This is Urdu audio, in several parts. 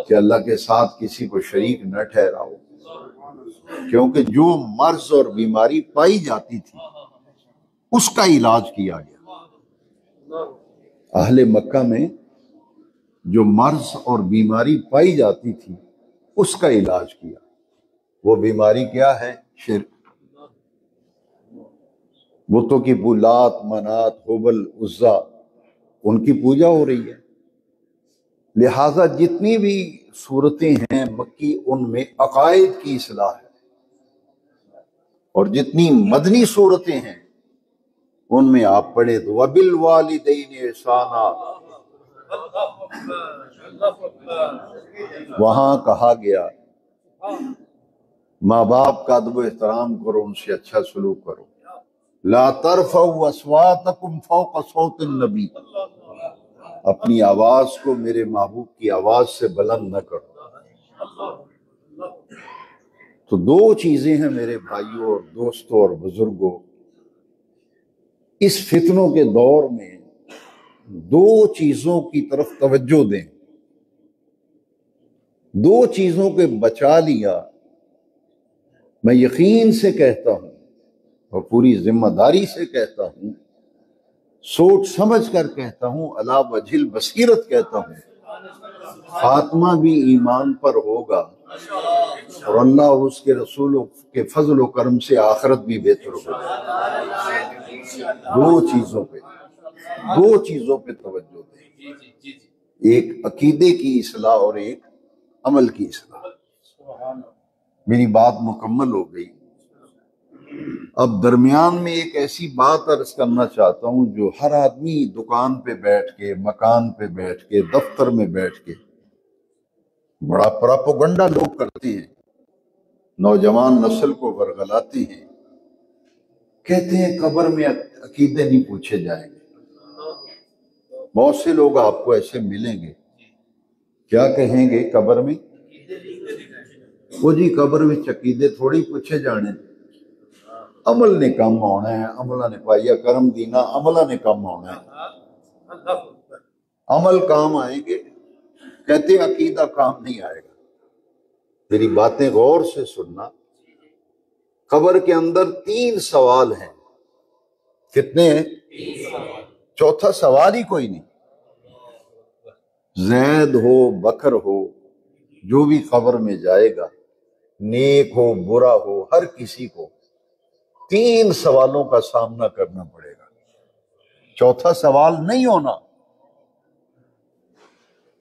کہ اللہ کے ساتھ کسی کو شریک نہ ٹھہراؤ، کیونکہ جو مرض اور بیماری پائی جاتی تھی اس کا علاج کیا گیا۔ اہل مکہ میں جو مرض اور بیماری پائی جاتی تھی اس کا علاج کیا۔ وہ بیماری کیا ہے؟ شرک۔ بتوں کی لات، منات، حبل، عزا، ان کی پوجا ہو رہی ہے۔ لہٰذا جتنی بھی صورتیں ہیں مکی، ان میں عقائد کی اصلاح ہے، اور جتنی مدنی صورتیں ہیں ان میں آپ پڑھے تو وَبِالْوَالِدَيْنِ احسانا، وہاں کہا گیا ماں باپ کا ادب و احترام کرو، ان سے اچھا سلوک کرو۔ لا ترفعوا اصواتکم فوق صوت النبی، اپنی آواز کو میرے محبوب کی آواز سے بلند نہ کرو۔ تو دو چیزیں ہیں میرے بھائیوں اور دوستوں اور بزرگوں، اس فتنوں کے دور میں دو چیزوں کی طرف توجہ دیں۔ دو چیزوں کے بچا لیا، میں یقین سے کہتا ہوں اور پوری ذمہ داری سے کہتا ہوں، سوچ سمجھ کر کہتا ہوں، علی وجہ البصیرت کہتا ہوں، خاتمہ بھی ایمان پر ہوگا اور اللہ اس کے رسولوں کے فضل و کرم سے آخرت بھی بہتر ہوگا۔ دو چیزوں پہ توجہ دیں، ایک عقیدے کی اصلاح اور ایک عمل کی اصلاح۔ میری بات مکمل ہو گئی۔ اب درمیان میں ایک ایسی بات عرض کرنا چاہتا ہوں جو ہر آدمی دکان پہ بیٹھ کے، مکان پہ بیٹھ کے، دفتر میں بیٹھ کے بڑا پراپوگنڈا لوگ کرتے ہیں، نوجوان نسل کو ورغلاتے ہیں، کہتے ہیں قبر میں عقیدے نہیں پوچھے جائیں گے۔ بہت سے لوگ آپ کو ایسے ملیں گے، کیا کہیں گے قبر میں؟ وہ جی قبر میں عقیدے تھوڑی پوچھے جانے، عمل نے کم ہونا ہے، عملہ نے پائیا کرم دینا، عملہ نے کم ہونا ہے، عمل کام آئیں گے، کہتے عقیدہ کام نہیں آئے گا۔ میری باتیں غور سے سننا، قبر کے اندر 3 سوال ہیں۔ کتنے ہیں؟ چوتھا سوال ہی کوئی نہیں۔ زید ہو، بکر ہو، جو بھی قبر میں جائے گا، نیک ہو، برا ہو، ہر کسی کو 3 سوالوں کا سامنا کرنا پڑے گا۔ چوتھا سوال نہیں ہونا،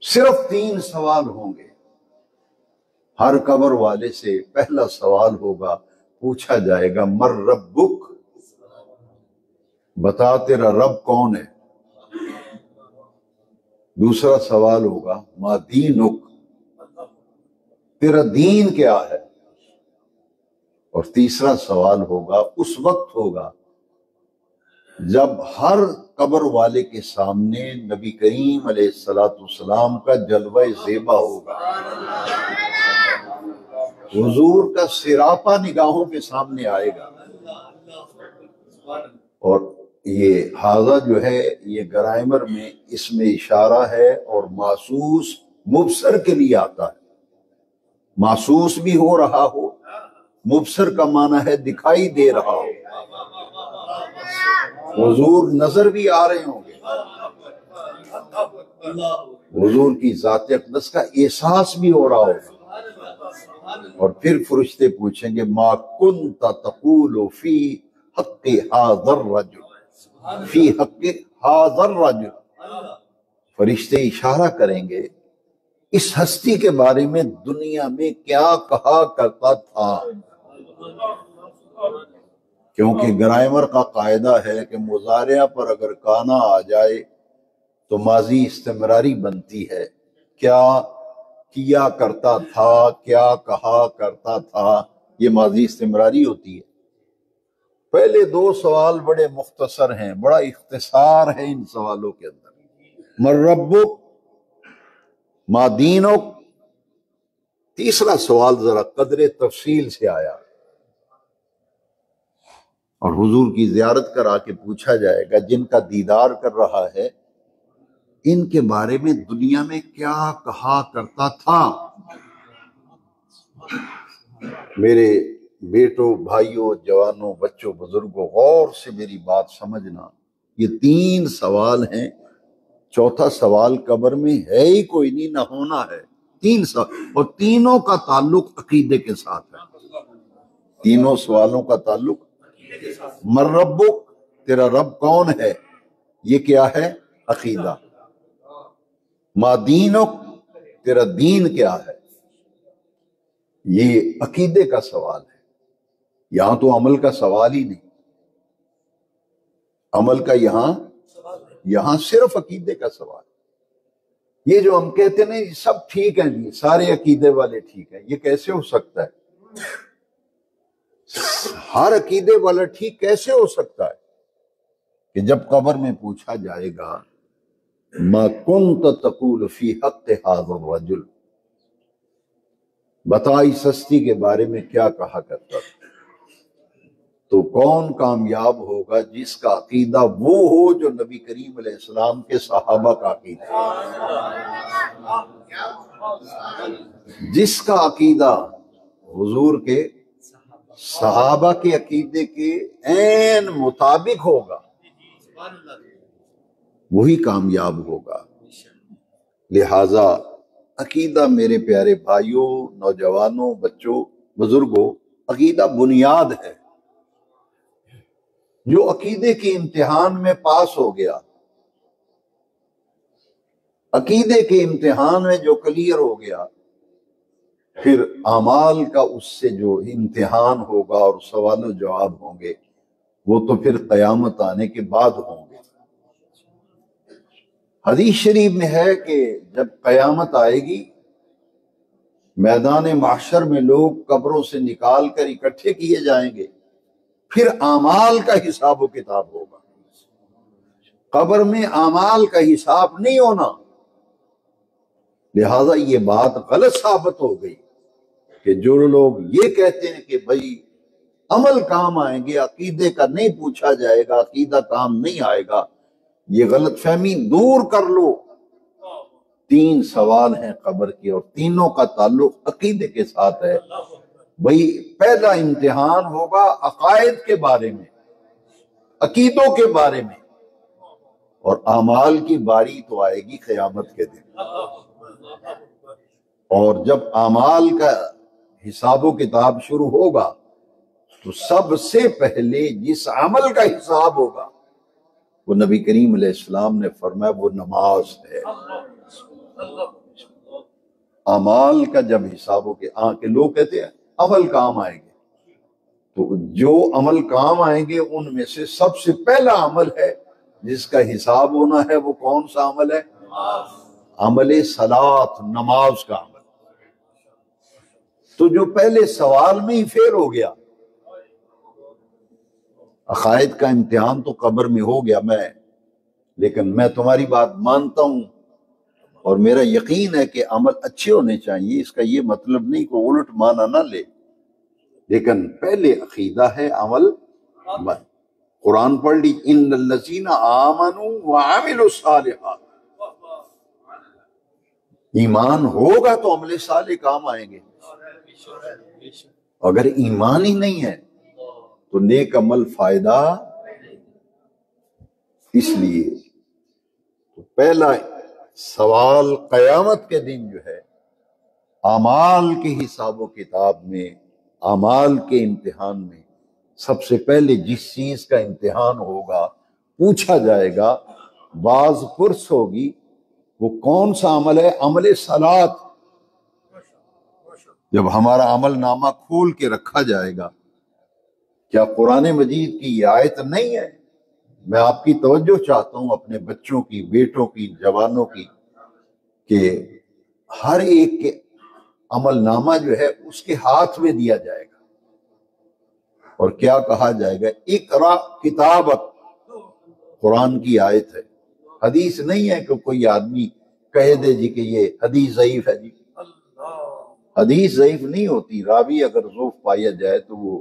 صرف 3 سوال ہوں گے۔ ہر قبر والے سے پہلا سوال ہوگا، پوچھا جائے گا مر ربک، بتا تیرا رب کون ہے۔ دوسرا سوال ہوگا ما دینک، تیرا دین کیا ہے۔ اور تیسرا سوال ہوگا، اس وقت ہوگا جب ہر قبر والے کے سامنے نبی کریم علیہ السلام کا جلوہ زیبا ہوگا، حضور کا سراپا نگاہوں کے سامنے آئے گا۔ اور یہ حاضہ جو ہے یہ گرائمر میں اس میں اشارہ ہے، اور محسوس مبصر کے لیے آتا ہے۔ محسوس بھی ہو رہا ہو، مبصر کا معنی ہے دکھائی دے رہا ہو، حضور نظر بھی آ رہے ہوں گے، حضور کی ذات اقدس کا احساس بھی ہو رہا ہوگا۔ اور پھر فرشتے پوچھیں گے ما کنت تقول فی حق ھذا الرجل، فی حق ھذا الرجل، فرشتے اشارہ کریں گے اس ہستی کے بارے میں دنیا میں کیا کہا کرتا تھا۔ کیونکہ گرائمر کا قاعدہ ہے کہ مضارع پر اگر کانا آ جائے تو ماضی استمراری بنتی ہے۔ کیا کرتا تھا، کیا کہا کرتا تھا، یہ ماضی استمراری ہوتی ہے۔ پہلے 2 سوال بڑے مختصر ہیں، بڑا اختصار ہے ان سوالوں کے اندر۔ من ربک، ما دینک۔ تیسرا سوال ذرا قدر تفصیل سے آیا، اور حضور کی زیارت کرا کے پوچھا جائے گا جن کا دیدار کر رہا ہے ان کے بارے میں دنیا میں کیا کہا کرتا تھا۔ میرے بیٹوں، بھائیوں، جوانوں، بچوں، بزرگوں، غور سے میری بات سمجھنا، یہ 3 سوال ہیں۔ چوتھا سوال قبر میں ہے ہی کوئی نہیں، نہ ہونا ہے۔ 3 سوال، اور تینوں کا تعلق عقیدے کے ساتھ ہے۔ تینوں سوالوں کا تعلق من ربک، تیرا رب کون ہے، یہ کیا ہے؟ عقیدہ۔ ما دینک، تیرا دین کیا ہے، یہ عقیدے کا سوال ہے۔ یہاں تو عمل کا سوال ہی نہیں، عمل کا یہاں صرف عقیدے کا سوال۔ یہ جو ہم کہتے ہیں یہ سب ٹھیک ہیں جی، سارے عقیدے والے ٹھیک ہیں، یہ کیسے ہو سکتا ہے؟ ہر عقیدے والا ٹھیک کیسے ہو سکتا ہے کہ جب قبر میں پوچھا جائے گا ما کنت تقول فی حق ھذا الرجل، بتا اس ہستی کے بارے میں کیا کہا کرتا تھا، تو کون کامیاب ہوگا؟ جس کا عقیدہ وہ ہو جو نبی کریم علیہ السلام کے صحابہ کا عقیدہ، جس کا عقیدہ حضور کے صحابہ کے عقیدے کے عین مطابق ہوگا، وہی کامیاب ہوگا۔ لہذا عقیدہ میرے پیارے بھائیوں، نوجوانوں، بچوں، بزرگوں، عقیدہ بنیاد ہے۔ جو عقیدے کے امتحان میں پاس ہو گیا، عقیدے کے امتحان میں جو کلیئر ہو گیا، پھر اعمال کا اس سے جو امتحان ہوگا اور سوال و جواب ہوں گے، وہ تو پھر قیامت آنے کے بعد ہوں گے۔ حدیث شریف میں ہے کہ جب قیامت آئے گی، میدان محشر میں لوگ قبروں سے نکال کر اکٹھے کیے جائیں گے، پھر اعمال کا حساب و کتاب ہوگا۔ قبر میں اعمال کا حساب نہیں ہونا، لہذا یہ بات غلط ثابت ہو گئی کہ جو لوگ یہ کہتے ہیں کہ بھائی عمل کام آئیں گے، عقیدے کا نہیں پوچھا جائے گا، عقیدہ کام نہیں آئے گا، یہ غلط فہمی دور کر لو۔ 3 سوال ہیں قبر کی، اور تینوں کا تعلق عقیدے کے ساتھ ہے۔ بھائی پہلا امتحان ہوگا عقائد کے بارے میں، عقیدوں کے بارے میں، اور اعمال کی باری تو آئے گی قیامت کے دن۔ اور جب اعمال کا حساب و کتاب شروع ہوگا تو سب سے پہلے جس عمل کا حساب ہوگا وہ نبی کریم علیہ السلام نے فرمایا وہ نماز ہے۔ اعمال کا جب حساب ہو کہ لوگ کہتے ہیں عمل کام آئیں گے، تو جو عمل کام آئیں گے ان میں سے سب سے پہلا عمل ہے جس کا حساب ہونا ہے، وہ کون سا عمل ہے؟ عمل صلاۃ، نماز کا عمل۔ تو جو پہلے سوال میں ہی فیل ہو گیا، عقائد کا امتحان تو قبر میں ہو گیا، لیکن میں تمہاری بات مانتا ہوں اور میرا یقین ہے کہ عمل اچھے ہونے چاہیے، اس کا یہ مطلب نہیں کہ الٹ مانا نہ لے، لیکن پہلے عقیدہ ہے، عمل بن۔ قرآن پڑھ لی، ان الذین آمنوا وعملوا الصالحات، ایمان ہوگا تو عمل صالح کام آئیں گے۔ اگر ایمان ہی نہیں ہے تو نیک عمل فائدہ، اس لیے تو پہلا سوال قیامت کے دن جو ہے، اعمال کے حساب و کتاب میں، اعمال کے امتحان میں سب سے پہلے جس چیز کا امتحان ہوگا، پوچھا جائے گا، باز پرس ہوگی، وہ کون سا عمل ہے؟ عمل صلاۃ۔ جب ہمارا عمل نامہ کھول کے رکھا جائے گا، کیا قرآن مجید کی یہ آیت نہیں ہے؟ میں آپ کی توجہ چاہتا ہوں، اپنے بچوں کی، بیٹوں کی، جوانوں کی، کہ ہر ایک کے عمل نامہ جو ہے اس کے ہاتھ میں دیا جائے گا، اور کیا کہا جائے گا؟ اقرا کتابک، قرآن کی آیت ہے، حدیث نہیں ہے کہ کوئی آدمی کہہ دے جی کہ یہ حدیث ضعیف ہے۔ جی حدیث ضعیف نہیں ہوتی، راوی اگر ضعف پایا جائے تو وہ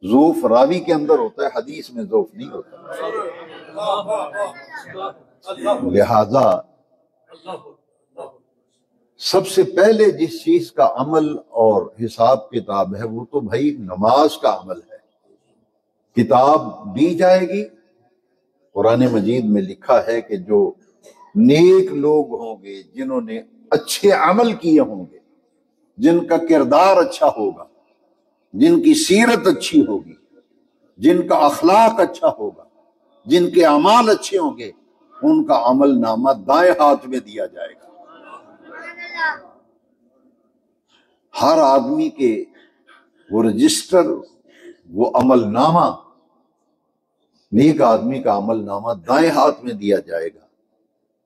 ضعف راوی کے اندر ہوتا ہے، حدیث میں ضعف نہیں ہوتا۔ لہذا سب سے پہلے جس چیز کا عمل اور حساب کتاب ہے وہ تو بھائی نماز کا عمل ہے. کتاب دی جائے گی. قرآن مجید میں لکھا ہے کہ جو نیک لوگ ہوں گے، جنہوں نے اچھے عمل کیے ہوں گے، جن کا کردار اچھا ہوگا، جن کی سیرت اچھی ہوگی، جن کا اخلاق اچھا ہوگا، جن کے اعمال اچھے ہوں گے، ان کا عمل نامہ دائیں ہاتھ میں دیا جائے گا. ہر آدمی کے وہ رجسٹر، وہ عمل نامہ، نیک آدمی کا عمل نامہ دائیں ہاتھ میں دیا جائے گا.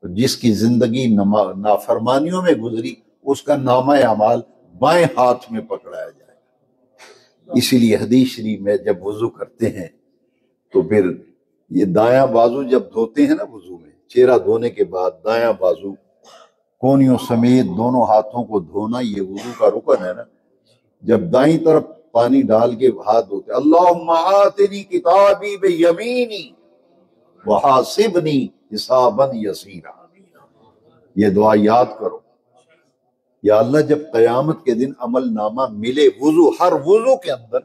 جس کی زندگی نافرمانیوں میں گزری، اس کا نامہ اعمال بائیں ہاتھ میں پکڑایا جائے گا. اسی لیے حدیث شریف میں جب وضو کرتے ہیں تو پھر یہ دایاں بازو جب دھوتے ہیں نا، وضو میں چہرہ دھونے کے بعد دایاں بازو کونیوں سمیت دونوں ہاتھوں کو دھونا، یہ وضو کا رکن ہے نا. جب دائیں طرف پانی ڈال کے ہاتھ دھوتے، اللہم آتنی کتابی بیمینی وحاسبنی حسابا یسیرا، یہ دعا یاد کرو. یا اللہ جب قیامت کے دن عمل نامہ ملے، ہر وضو کے اندر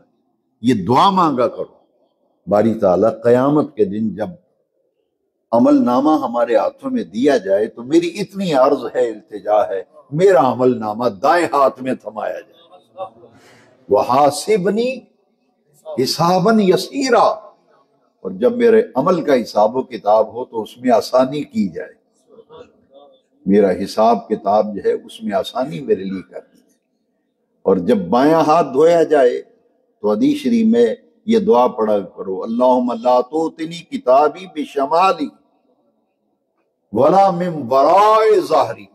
یہ دعا مانگا کرو، باری تعالیٰ قیامت کے دن جب عمل نامہ ہمارے ہاتھوں میں دیا جائے تو میری اتنی عرض ہے، التجا ہے، میرا عمل نامہ دائیں ہاتھ میں تھمایا جائے. وحاسبنی حسابا یسیرا، اور جب میرے عمل کا حساب و کتاب ہو تو اس میں آسانی کی جائے. میرا حساب کتاب جو ہے اس میں آسانی میرے لیے کر دی. اور جب بایاں ہاتھ دھویا جائے تو حدیث شریف میں یہ دعا پڑھا کرو، اللہم لا توتنی کتابی بشمالی ولا من وراء ظہری.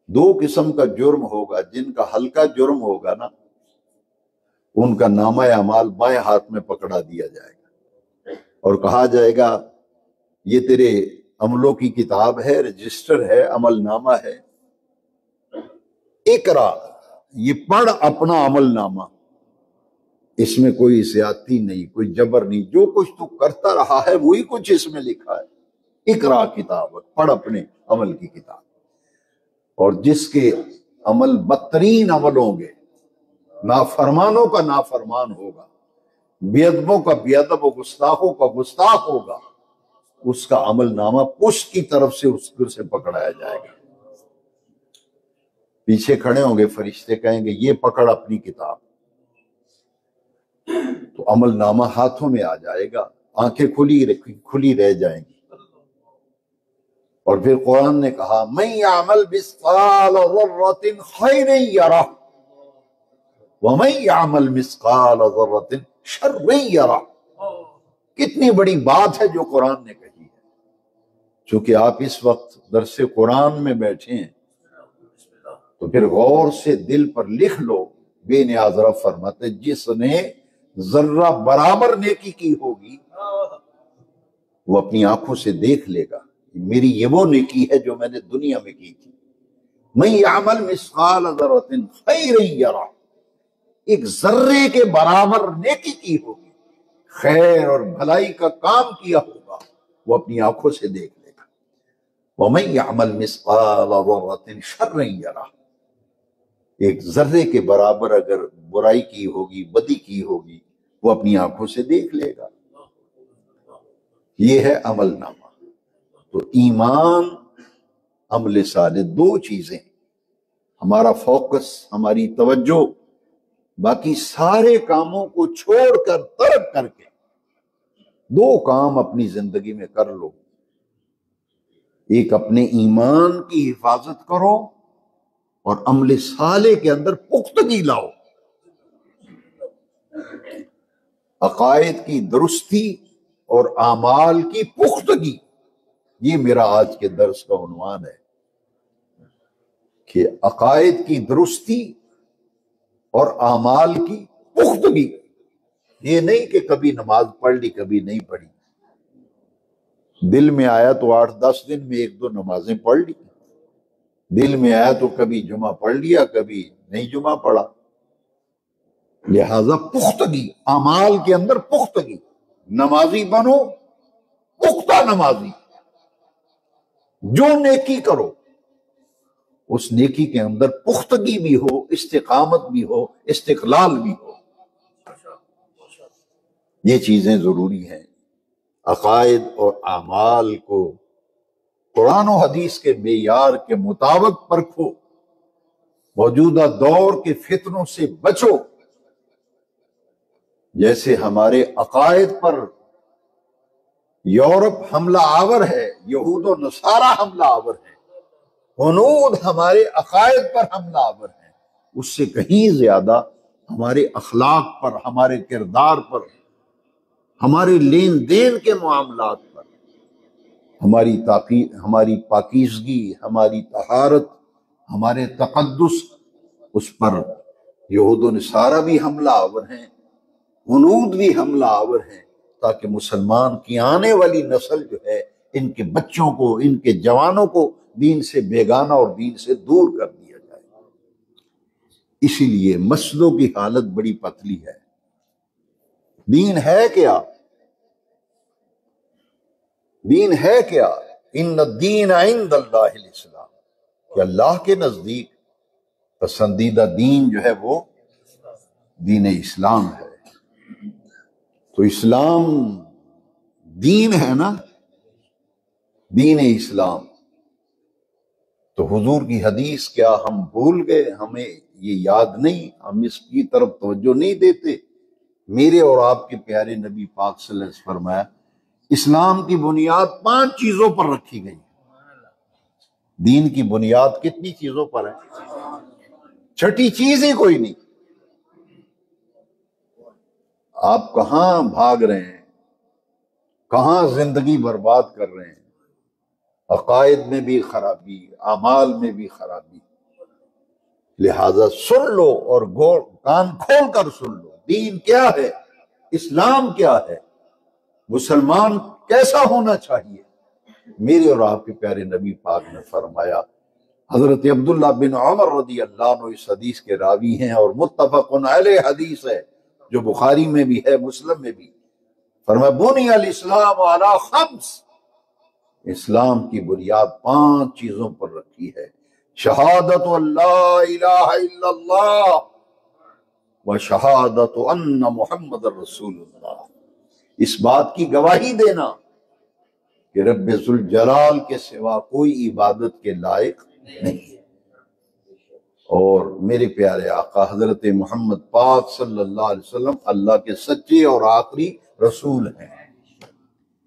دو قسم کا جرم ہوگا، جن کا ہلکا جرم ہوگا نا، ان کا نامہ اعمال بائیں ہاتھ میں پکڑا دیا جائے گا اور کہا جائے گا یہ تیرے عملوں کی کتاب ہے، رجسٹر ہے، عمل نامہ ہے، اقرا، یہ پڑھ اپنا عمل نامہ. اس میں کوئی زیادتی نہیں، کوئی جبر نہیں، جو کچھ تو کرتا رہا ہے وہی کچھ اس میں لکھا ہے. اقرا کتاب، پڑھ اپنے عمل کی کتاب. اور جس کے عمل بدترین عمل ہوں گے، نافرمانوں کا نافرمان ہوگا، بے ادبوں کا بے ادب و گستاخوں کا گستاخ ہوگا، اس کا عمل نامہ پشت کی طرف سے اس پر سے پکڑایا جائے گا. پیچھے کھڑے ہوں گے فرشتے، کہیں گے یہ پکڑ اپنی کتاب. تو عمل نامہ ہاتھوں میں آ جائے گا، آنکھیں کھلی رہ جائیں گی. اور پھر قرآن نے کہا من یعمل مثقال ذرۃ خیرا یرہ ومن یعمل مثقال ذرۃ شرا یرہ. کتنی بڑی بات ہے جو قرآن نے کہی ہے. چونکہ آپ اس وقت درس قرآن میں بیٹھے ہیں تو پھر غور سے دل پر لکھ لو. بے نیاز رب فرماتے جس نے ذرہ برابر نیکی کی ہوگی وہ اپنی آنکھوں سے دیکھ لے گا، میری یہ وہ نیکی ہے جو میں نے دنیا میں کی تھی. من یعمل مثقال ذرۃ خیرا یرہ، ایک ذرے کے برابر نیکی کی ہوگی، خیر اور بھلائی کا کام کیا ہوگا، وہ اپنی آنکھوں سے دیکھ لے گا. ومن یعمل مثقال ذرۃ شرا یرہ، ایک ذرے کے برابر اگر برائی کی ہوگی، بدی کی ہوگی، وہ اپنی آنکھوں سے دیکھ لے گا. یہ ہے عمل نامہ. تو ایمان، عمل صالح، دو چیزیں ہمارا فوکس، ہماری توجہ باقی سارے کاموں کو چھوڑ کر، ترک کر کے دو کام اپنی زندگی میں کر لو. ایک اپنے ایمان کی حفاظت کرو اور عمل صالح کے اندر پختگی لاؤ. عقائد کی درستی اور اعمال کی پختگی، یہ میرا آج کے درس کا عنوان ہے کہ عقائد کی درستی اور اعمال کی پختگی. یہ نہیں کہ کبھی نماز پڑھ لی کبھی نہیں پڑھی، دل میں آیا تو 8-10 دن میں 1-2 نمازیں پڑھ لی، دل میں آیا تو کبھی جمعہ پڑھ لیا کبھی نہیں جمعہ پڑھا. لہذا پختگی، اعمال کے اندر پختگی. نمازی بنو، پختہ نمازی. جو نیکی کرو اس نیکی کے اندر پختگی بھی ہو، استقامت بھی ہو، استقلال بھی ہو۔ یہ چیزیں ضروری ہیں۔ عقائد اور اعمال کو قرآن و حدیث کے معیار کے مطابق پرکھو، موجودہ دور کے فتنوں سے بچو۔ جیسے ہمارے عقائد پر یورپ حملہ آور ہے، یہود و نصارہ حملہ آور ہے، ہنود ہمارے عقائد پر حملہ آور ہے، اس سے کہیں زیادہ ہمارے اخلاق پر، ہمارے کردار پر، ہمارے لین دین کے معاملات پر، ہماری پاکیزگی، ہماری طہارت، ہمارے تقدس، اس پر یہود و نصارہ بھی حملہ آور ہیں، ہنود بھی حملہ آور ہیں، تاکہ مسلمان کی آنے والی نسل جو ہے، ان کے بچوں کو، ان کے جوانوں کو دین سے بیگانہ اور دین سے دور کر دیا جائے۔ اسی لیے مسجدوں کی حالت بڑی پتلی ہے۔ دین ہے کیا؟ دین ہے کیا؟ ان الدین عند اللہ الاسلام، کہ اللہ کے نزدیک پسندیدہ دین جو ہے وہ دین اسلام ہے۔ تو اسلام دین ہے نا، دین اسلام۔ تو حضور کی حدیث کیا ہم بھول گئے؟ ہمیں یہ یاد نہیں، ہم اس کی طرف توجہ نہیں دیتے؟ میرے اور آپ کے پیارے نبی پاک صلی اللہ علیہ وسلم نے فرمایا اسلام کی بنیاد 5 چیزوں پر رکھی گئی۔ دین کی بنیاد کتنی چیزوں پر ہے؟ 6ٹھی چیز ہی کوئی نہیں۔ آپ کہاں بھاگ رہے ہیں؟ کہاں زندگی برباد کر رہے ہیں؟ عقائد میں بھی خرابی، اعمال میں بھی خرابی۔ لہذا سن لو اور کان کھول کر سن لو، دین کیا ہے، اسلام کیا ہے، مسلمان کیسا ہونا چاہیے۔ میرے اور آپ کے پیارے نبی پاک نے فرمایا، حضرت عبداللہ بن عمر رضی اللہ عنہ اس حدیث کے راوی ہیں اور متفق علیہ حدیث ہے، جو بخاری میں بھی ہے، مسلم میں بھی۔ فرمایا بنی الاسلام علی 5، اسلام کی بنیاد 5 چیزوں پر رکھی ہے۔ شہادت اللہ الہ الا اللہ و شہادت ان محمد رسول اللہ، اس بات کی گواہی دینا کہ رب ذوالجلال کے سوا کوئی عبادت کے لائق نہیں ہے، اور میرے پیارے آقا حضرت محمد پاک صلی اللہ علیہ وسلم اللہ کے سچے اور آخری رسول ہیں۔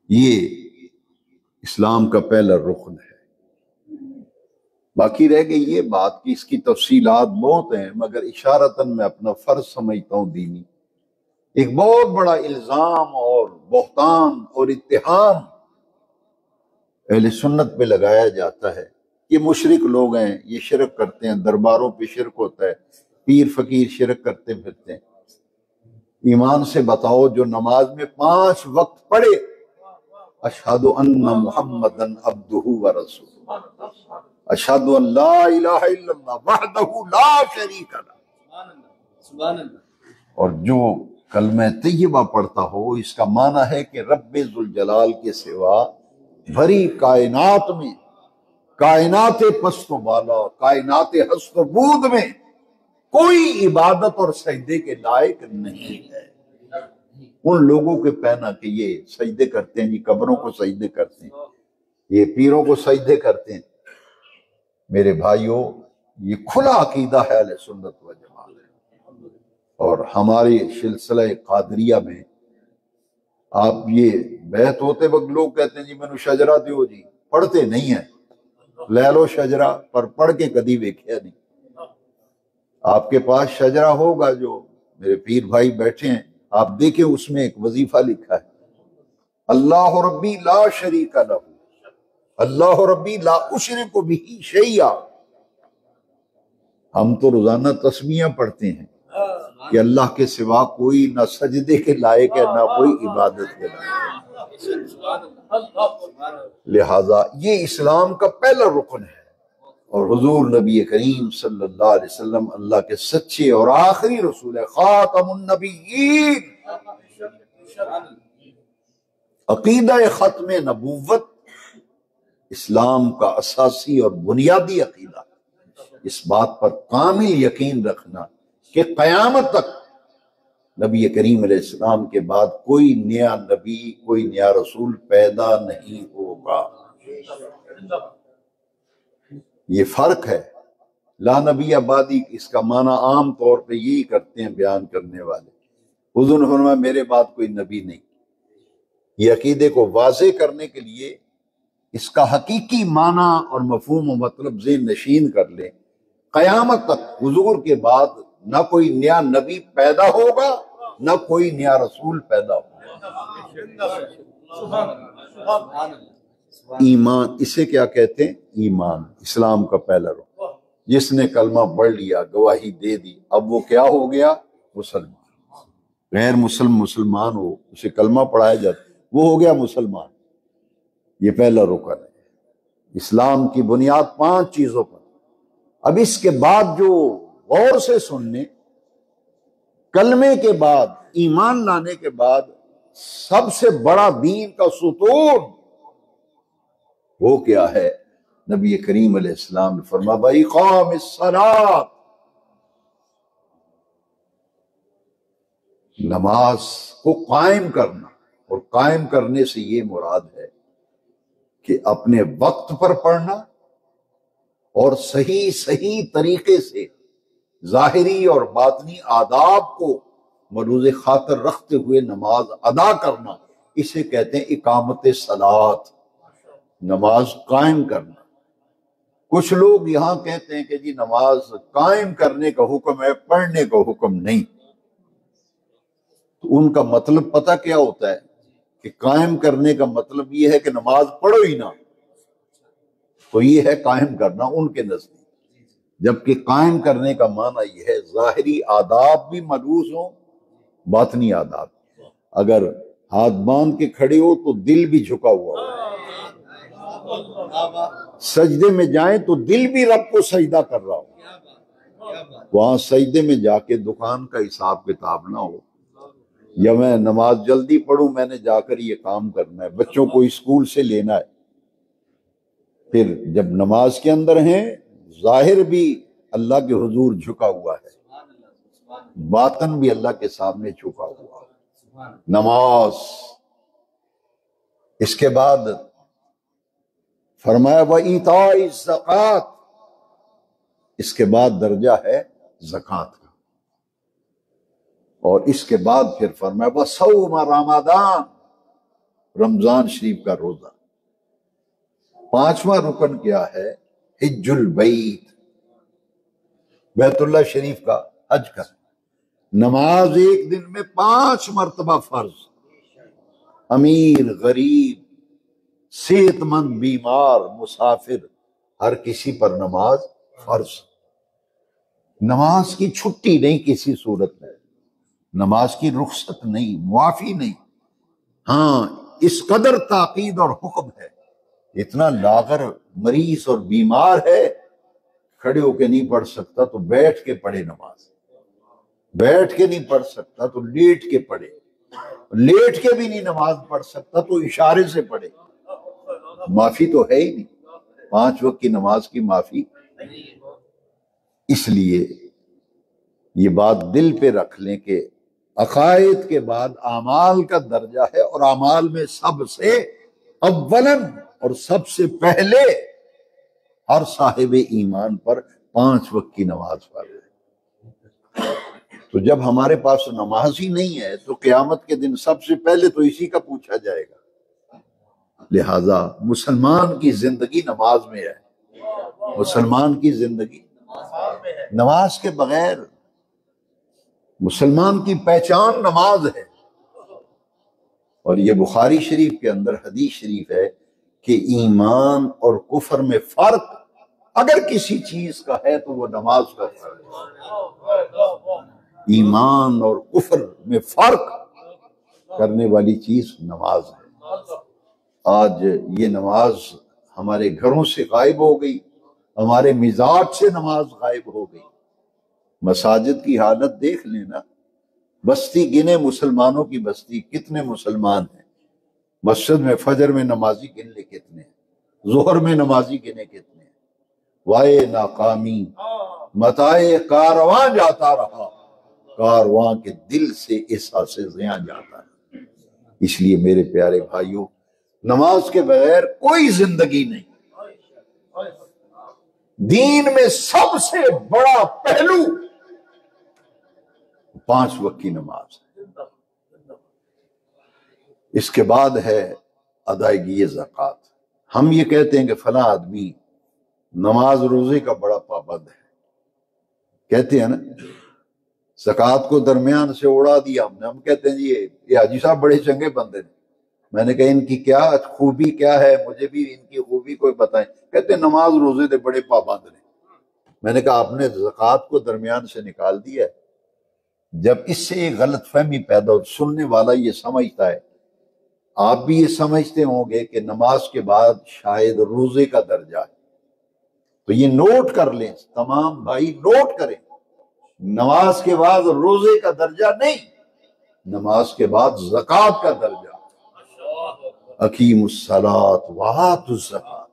یہ اسلام کا پہلا رکن ہے۔ باقی رہ گئی یہ بات کہ اس کی تفصیلات بہت ہیں، مگر اشارتاً میں اپنا فرض سمجھتا ہوں دینی، ایک بہت بڑا الزام اور بہتان اور اتہام اہل سنت پہ لگایا جاتا ہے۔ یہ مشرک لوگ ہیں، یہ شرک کرتے ہیں، درباروں پہ شرک ہوتا ہے، پیر فقیر شرک کرتے پھرتے ہیں۔ ایمان سے بتاؤ، جو نماز میں 5 وقت پڑھے اشہد ان محمدن عبدہ ورسولہ، اشہد ان لا الہ الا اللہ وحدہ لا شریک لہ، اور جو کلمہ طیبہ پڑھتا ہو، اس کا معنی ہے کہ رب ذوالجلال کے سوا بھری کائنات میں، کائنات پست و بالا، کائنات ہست و بود میں کوئی عبادت اور سجدے کے لائق نہیں ہے۔ ان لوگوں کے پہنا کہ یہ سجدے کرتے ہیں، یہ قبروں کو سجدے کرتے ہیں، یہ پیروں کو سجدے کرتے ہیں، میرے بھائیوں یہ کھلا عقیدہ ہے اہل سنت و جماعت ہے۔ اور ہمارے سلسلہ قادریہ میں آپ یہ بیعت ہوتے وقت لوگ کہتے ہیں جی میں نے شجرہ دیو، جی پڑھتے نہیں ہیں، لے لو شجرہ، پر پڑھ کے کدی ویکھیا نہیں۔ آپ کے پاس شجرہ ہوگا، جو میرے پیر بھائی بیٹھے ہیں، آپ دیکھیں اس میں ایک وظیفہ لکھا ہے، اللہ ربی لا شریک لہ، اللہ ربی لا اشرک بہ شیئا۔ ہم تو روزانہ تسبیحاں پڑھتے ہیں کہ اللہ کے سوا کوئی نہ سجدے کے لائق ہے، نہ کوئی عبادت کے لائق ہے۔ لہذا یہ اسلام کا پہلا رکن ہے، اور حضور نبی کریم صلی اللہ علیہ وسلم اللہ کے سچے اور آخری رسول ہے، خاتم النبیین۔ عقیدہ ختم نبوت اسلام کا اساسی اور بنیادی عقیدہ، اس بات پر کامل یقین رکھنا کہ قیامت تک نبی کریم علیہ السلام کے بعد کوئی نیا نبی، کوئی نیا رسول پیدا نہیں ہوگا۔ یہ فرق ہے۔ لا نبی آبادی، اس کا معنی عام طور پہ یہی کرتے ہیں بیان کرنے والے۔ حضور نے فرمایا میرے بعد کوئی نبی نہیں۔ یہ عقیدے کو واضح کرنے کے لیے اس کا حقیقی معنی اور مفہوم و مطلب ذہن نشین کر لیں۔ قیامت تک حضور کے بعد نہ کوئی نیا نبی پیدا ہوگا، نہ کوئی نیا رسول پیدا ہوگا۔ ایمان، اسے کیا کہتے ہیں؟ ایمان، اسلام کا پہلا رکن۔ جس نے کلمہ پڑھ لیا، گواہی دے دی، اب وہ کیا ہو گیا؟ مسلمان۔ غیر مسلمان ہو، اسے کلمہ پڑھایا جاتا، وہ ہو گیا مسلمان۔ یہ پہلا رکن ہے۔ اسلام کی بنیاد 5 چیزوں پر۔ اب اس کے بعد جو غور سے سننے، کلمے کے بعد، ایمان لانے کے بعد سب سے بڑا دین کا ستون وہ کیا ہے؟ نبی کریم علیہ السلام نے فرمایا بإقام الصلاۃ، نماز کو قائم کرنا۔ اور قائم کرنے سے یہ مراد ہے کہ اپنے وقت پر پڑھنا اور صحیح طریقے سے ظاہری اور باطنی آداب کو ملحوظ خاطر رکھتے ہوئے نماز ادا کرنا، اسے کہتے ہیں اقامت صلاۃ، نماز قائم کرنا۔ کچھ لوگ یہاں کہتے ہیں کہ جی نماز قائم کرنے کا حکم ہے، پڑھنے کا حکم نہیں۔ تو ان کا مطلب پتہ کیا ہوتا ہے کہ قائم کرنے کا مطلب یہ ہے کہ نماز پڑھو ہی نہ، تو یہ ہے قائم کرنا ان کے نزدیک۔ جبکہ قائم کرنے کا معنی یہ ہے ظاہری آداب بھی ملحوظ ہوں، باطنی آداب۔ اگر ہاتھ باندھ کے کھڑے ہو تو دل بھی جھکا ہوا ہو، سجدے میں جائیں تو دل بھی رب کو سجدہ کر رہا ہو، وہاں سجدے میں جا کے دکان کا حساب کتاب نہ ہو، یا میں نماز جلدی پڑھوں، میں نے جا کر یہ کام کرنا ہے، بچوں کو اسکول سے لینا ہے۔ پھر جب نماز کے اندر ہیں، ظاہر بھی اللہ کے حضور جھکا ہوا ہے، باطن بھی اللہ کے سامنے جھکا ہوا ہے۔ نماز، اس کے بعد فرمایا وَإِيتَاءِ الزَّكَاةِ، اس کے بعد درجہ ہے زکوٰۃ کا، اور اس کے بعد پھر فرمایا وَصَوْمَ رمضان، رمضان شریف کا روزہ۔ 5واں رکن کیا ہے؟ حج البیت، بیت اللہ شریف کا حج کر۔ نماز ایک دن میں 5 مرتبہ فرض، امیر، غریب، صحت مند، بیمار، مسافر، ہر کسی پر نماز فرض۔ نماز کی چھٹی نہیں کسی صورت میں، نماز کی رخصت نہیں، معافی نہیں۔ ہاں، اس قدر تاکید اور حکم ہے، اتنا لاغر مریض اور بیمار ہے، کھڑے ہو کے نہیں پڑھ سکتا تو بیٹھ کے پڑھے نماز، بیٹھ کے نہیں پڑھ سکتا تو لیٹ کے پڑھے، لیٹ کے بھی نہیں نماز پڑھ سکتا تو اشارے سے پڑھے۔ معافی تو ہے ہی نہیں، 5 وقت کی نماز کی معافی۔ اس لیے یہ بات دل پہ رکھ لیں کہ عقائد کے بعد اعمال کا درجہ ہے، اور اعمال میں سب سے اولاً اور سب سے پہلے ہر صاحب ایمان پر 5 وقت کی نماز فرض ہے۔ تو جب ہمارے پاس نماز ہی نہیں ہے تو قیامت کے دن سب سے پہلے تو اسی کا پوچھا جائے گا۔ لہذا مسلمان کی زندگی نماز میں ہے، مسلمان کی زندگی نماز کے بغیر، مسلمان کی پہچان نماز ہے۔ اور یہ بخاری شریف کے اندر حدیث شریف ہے کہ ایمان اور کفر میں فرق اگر کسی چیز کا ہے تو وہ نماز کا فرق ہے۔ ایمان اور کفر میں فرق کرنے والی چیز نماز ہے۔ آج یہ نماز ہمارے گھروں سے غائب ہو گئی، ہمارے مزاج سے نماز غائب ہو گئی۔ مساجد کی حالت دیکھ لینا، بستی گنے، مسلمانوں کی بستی، کتنے مسلمان ہیں؟ مسجد میں فجر میں نمازی گن لے کتنے ہیں؟ ظہر میں نمازی گنے کتنے ہیں؟ وائے ناکامی متائے کارواں جاتا رہا، کارواں کے دل سے احساس زیاں جاتا ہے۔ اس لیے میرے پیارے بھائیوں، نماز کے بغیر کوئی زندگی نہیں۔ دین میں سب سے بڑا پہلو 5 وقت کی نماز ہے، اس کے بعد ہے ادائیگی زکوٰۃ۔ ہم یہ کہتے ہیں کہ فلاں آدمی نماز روزے کا بڑا پابند ہے، کہتے ہیں نا، زکوٰۃ کو درمیان سے اڑا دیا ہم نے۔ ہم کہتے ہیں جی یہ حاجی صاحب بڑے چنگے بندے ہیں۔ میں نے کہا ان کی کیا خوبی کیا ہے، مجھے بھی ان کی خوبی کوئی بتائیں۔ کہتے ہیں نماز روزے دے بڑے پابند ہیں۔ میں نے کہا آپ نے زکوٰۃ کو درمیان سے نکال دیا ہے۔ جب اس سے ایک غلط فہمی پیدا ہو، سننے والا یہ سمجھتا ہے، آپ بھی یہ سمجھتے ہوں گے کہ نماز کے بعد شاید روزے کا درجہ ہے، تو یہ نوٹ کر لیں، تمام بھائی نوٹ کریں، نماز کے بعد روزے کا درجہ نہیں، نماز کے بعد زکوٰۃ کا درجہ۔ اقیم الصلاۃ وآتوا الزکوٰۃ،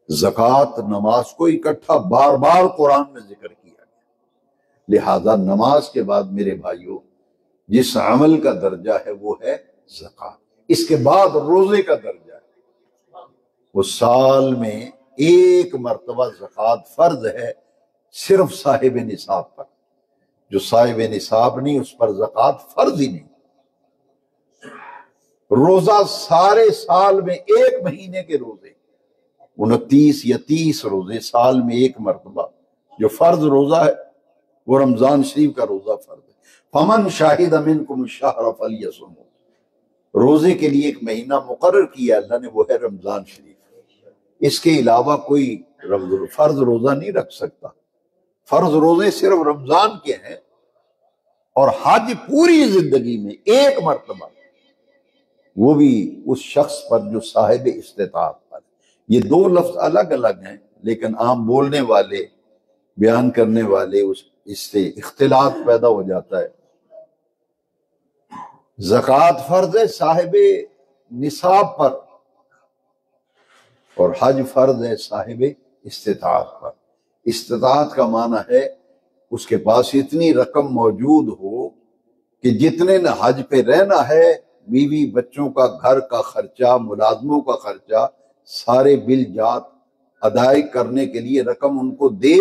زکوٰۃ نماز کو اکٹھا بار بار قرآن میں ذکر کیا گیا، لہذا نماز کے بعد میرے بھائیوں جس عمل کا درجہ ہے وہ ہے زکوٰۃ۔ اس کے بعد روزے کا درجہ ہے، وہ سال میں ایک مرتبہ زکوٰۃ فرض ہے صرف صاحب نصاب پر، جو صاحب نصاب نہیں اس پر زکوٰۃ فرض ہی نہیں۔ روزہ سارے سال میں ایک مہینے کے روزے 29 یا 30 روزے سال میں ایک مرتبہ، جو فرض روزہ ہے وہ رمضان شریف کا روزہ فرض ہے۔ فمن شاہد منکم الشہر فلیصمہ، روزے کے لیے ایک مہینہ مقرر کیا اللہ نے، وہ ہے رمضان شریف۔ اس کے علاوہ کوئی فرض روزہ نہیں رکھ سکتا۔ فرض روزے صرف رمضان کے ہیں، اور حج پوری زندگی میں ایک مرتبہ، وہ بھی اس شخص پر جو صاحب استطاعت پر۔ یہ دو لفظ الگ الگ ہیں، لیکن عام بولنے والے، بیان کرنے والے اس سے اختلاط پیدا ہو جاتا ہے۔ زکوٰۃ فرض ہے صاحب نصاب پر، اور حج فرض ہے صاحب استطاعت پر۔ استطاعت کا معنی ہے اس کے پاس اتنی رقم موجود ہو کہ جتنے نے حج پہ رہنا ہے، بیوی بچوں کا، گھر کا خرچہ، ملازموں کا خرچہ، سارے بل جات ادائی کرنے کے لیے رقم ان کو دے،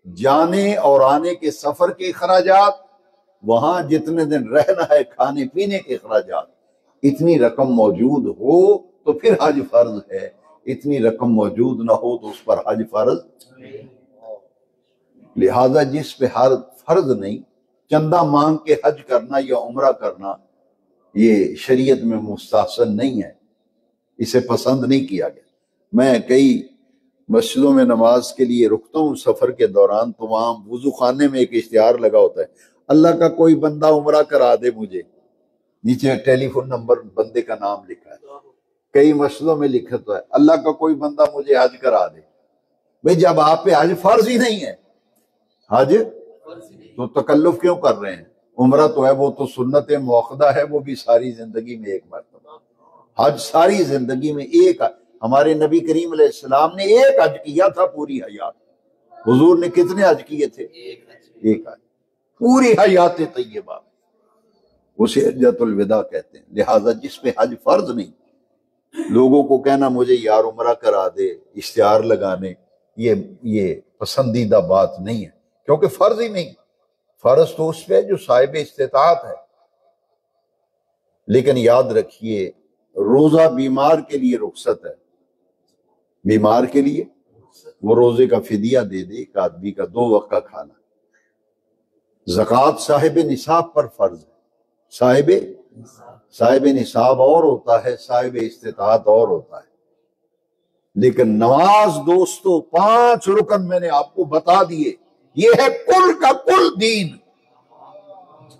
جانے اور آنے کے سفر کے اخراجات، وہاں جتنے دن رہنا ہے کھانے پینے کے اخراجات، اتنی رقم موجود ہو تو پھر حج فرض ہے۔ اتنی رقم موجود نہ ہو تو اس پر حج فرض۔ لہذا جس پہ فرض نہیں، چندہ مانگ کے حج کرنا یا عمرہ کرنا، یہ شریعت میں مستحسن نہیں ہے، اسے پسند نہیں کیا گیا۔ میں کئی مسجدوں میں نماز کے لیے رکتا ہوں سفر کے دوران، تو وہاں وضو خانے میں ایک اشتہار لگا ہوتا ہے، اللہ کا کوئی بندہ عمرہ کرا دے مجھے، نیچے ٹیلی فون نمبر بندے کا نام لکھا ہے۔ کئی مسجدوں میں لکھا تو ہے اللہ کا کوئی بندہ مجھے حج کرا دے۔ بھئی جب آپ پہ حج فرض ہی نہیں ہے، حج تو تکلف کیوں کر رہے ہیں؟ عمرہ تو ہے، وہ تو سنت موقدہ ہے، وہ بھی ساری زندگی میں ایک مرتبہ۔ حج ساری زندگی میں ایک، ہمارے نبی کریم علیہ السلام نے ایک حج کیا تھا پوری حیات۔ حضور نے کتنے حج کیے تھے؟ ایک حج پوری حیات طیبہ، اسے حجۃ الوداع کہتے ہیں۔ لہٰذا جس پہ حج فرض نہیں، لوگوں کو کہنا مجھے یار عمرہ کرا دے، اشتہار لگانے، یہ پسندیدہ بات نہیں ہے، کیونکہ فرض ہی نہیں۔ فرض تو اس پہ جو صاحب استطاعت ہے۔ لیکن یاد رکھیے، روزہ بیمار کے لیے رخصت ہے، بیمار کے لیے وہ روزے کا فدیہ دے دے، ایک آدمی کا 2 وقت کا کھانا۔ زکوٰۃ صاحب نصاب پر فرض ہے، صاحب نصاب اور ہوتا ہے، صاحب استطاعت اور ہوتا ہے۔ لیکن نماز دوستو 5 رکن میں نے آپ کو بتا دیے، یہ ہے کل کا کل دین،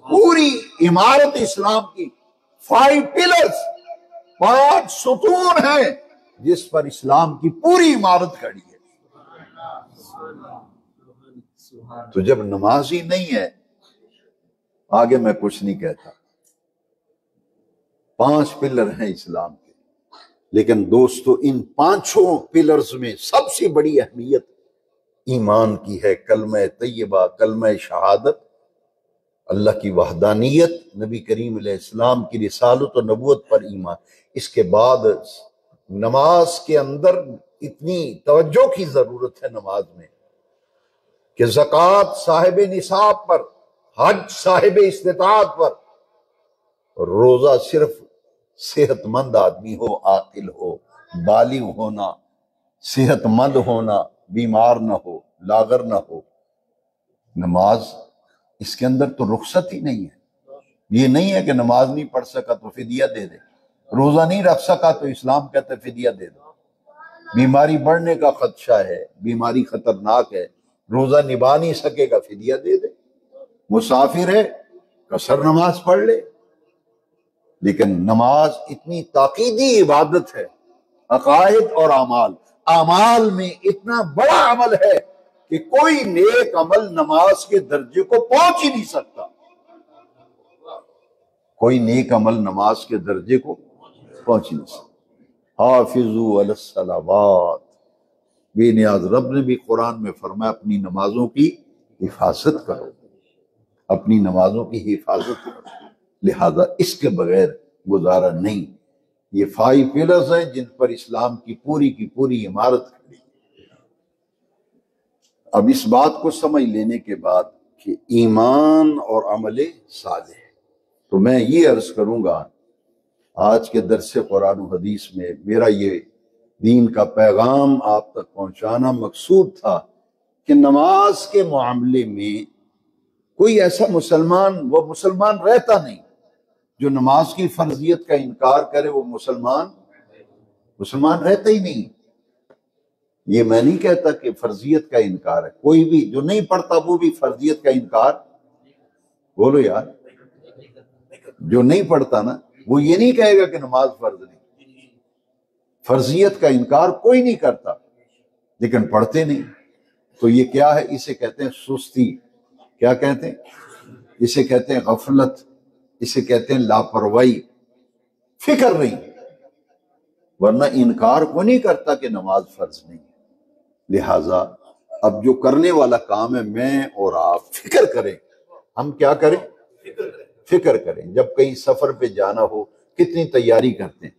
پوری عمارت اسلام کی 5 پلرز، 5 ستون ہیں جس پر اسلام کی پوری عمارت کھڑی ہے۔ تو جب نماز ہی نہیں ہے، آگے میں کچھ نہیں کہتا۔ 5 پلر ہیں اسلام کے، لیکن دوستو ان پانچوں پلرز میں سب سے بڑی اہمیت ایمان کی ہے، کلمہ طیبہ، کلمہ شہادت، اللہ کی وحدانیت، نبی کریم علیہ السلام کی رسالت و نبوت پر ایمان۔ اس کے بعد نماز کے اندر اتنی توجہ کی ضرورت ہے نماز میں کہ زکوٰۃ صاحب نصاب پر، حج صاحب استطاعت پر، روزہ صرف صحت مند آدمی ہو، عاقل ہو، بالغ ہونا، صحت مند ہونا، بیمار نہ ہو، لاغر نہ ہو۔ نماز اس کے اندر تو رخصت ہی نہیں ہے۔ یہ نہیں ہے کہ نماز نہیں پڑھ سکا تو فدیہ دے دے، روزہ نہیں رکھ سکا تو اسلام کہتا ہے فدیہ دے دو۔ بیماری بڑھنے کا خدشہ ہے، بیماری خطرناک ہے، روزہ نبھا نہیں سکے گا، فدیہ دے دے۔ مسافر ہے، قصر نماز پڑھ لے۔ لیکن نماز اتنی تاکیدی عبادت ہے، عقائد اور اعمال، اعمال میں اتنا بڑا عمل ہے کہ کوئی نیک عمل نماز کے درجے کو پہنچ ہی نہیں سکتا، کوئی نیک عمل نماز کے درجے کو پہنچ ہی نہیں سکتا۔ حافظوا علی الصلوات، بے نیاز رب نے بھی قرآن میں فرمایا اپنی نمازوں کی حفاظت کرو، اپنی نمازوں کی حفاظت کرو، لہذا اس کے بغیر گزارا نہیں۔ یہ 5 پلرز ہیں جن پر اسلام کی پوری عمارت کھڑی ہے۔ اب اس بات کو سمجھ لینے کے بعد کہ ایمان اور عمل صالح، تو میں یہ عرض کروں گا آج کے درس قرآن و حدیث میں میرا یہ دین کا پیغام آپ تک پہنچانا مقصود تھا کہ نماز کے معاملے میں کوئی ایسا وہ مسلمان رہتا نہیں جو نماز کی فرضیت کا انکار کرے، وہ مسلمان رہتا ہی نہیں۔ یہ میں نہیں کہتا کہ فرضیت کا انکار ہے، کوئی بھی جو نہیں پڑھتا وہ بھی فرضیت کا انکار، بولو یار، جو نہیں پڑھتا نا وہ یہ نہیں کہے گا کہ نماز فرض نہیں، فرضیت کا انکار کوئی نہیں کرتا، لیکن پڑھتے نہیں۔ تو یہ کیا ہے؟ اسے کہتے ہیں سستی، کیا کہتے ہیں؟ اسے کہتے ہیں غفلت، اسے کہتے ہیں لاپرواہی، فکر نہیں، ورنہ انکار کو نہیں کرتا کہ نماز فرض نہیں ہے۔ لہٰذا اب جو کرنے والا کام ہے میں اور آپ فکر کریں، ہم کیا کریں؟ فکر کریں۔ جب کہیں سفر پہ جانا ہو کتنی تیاری کرتے ہیں،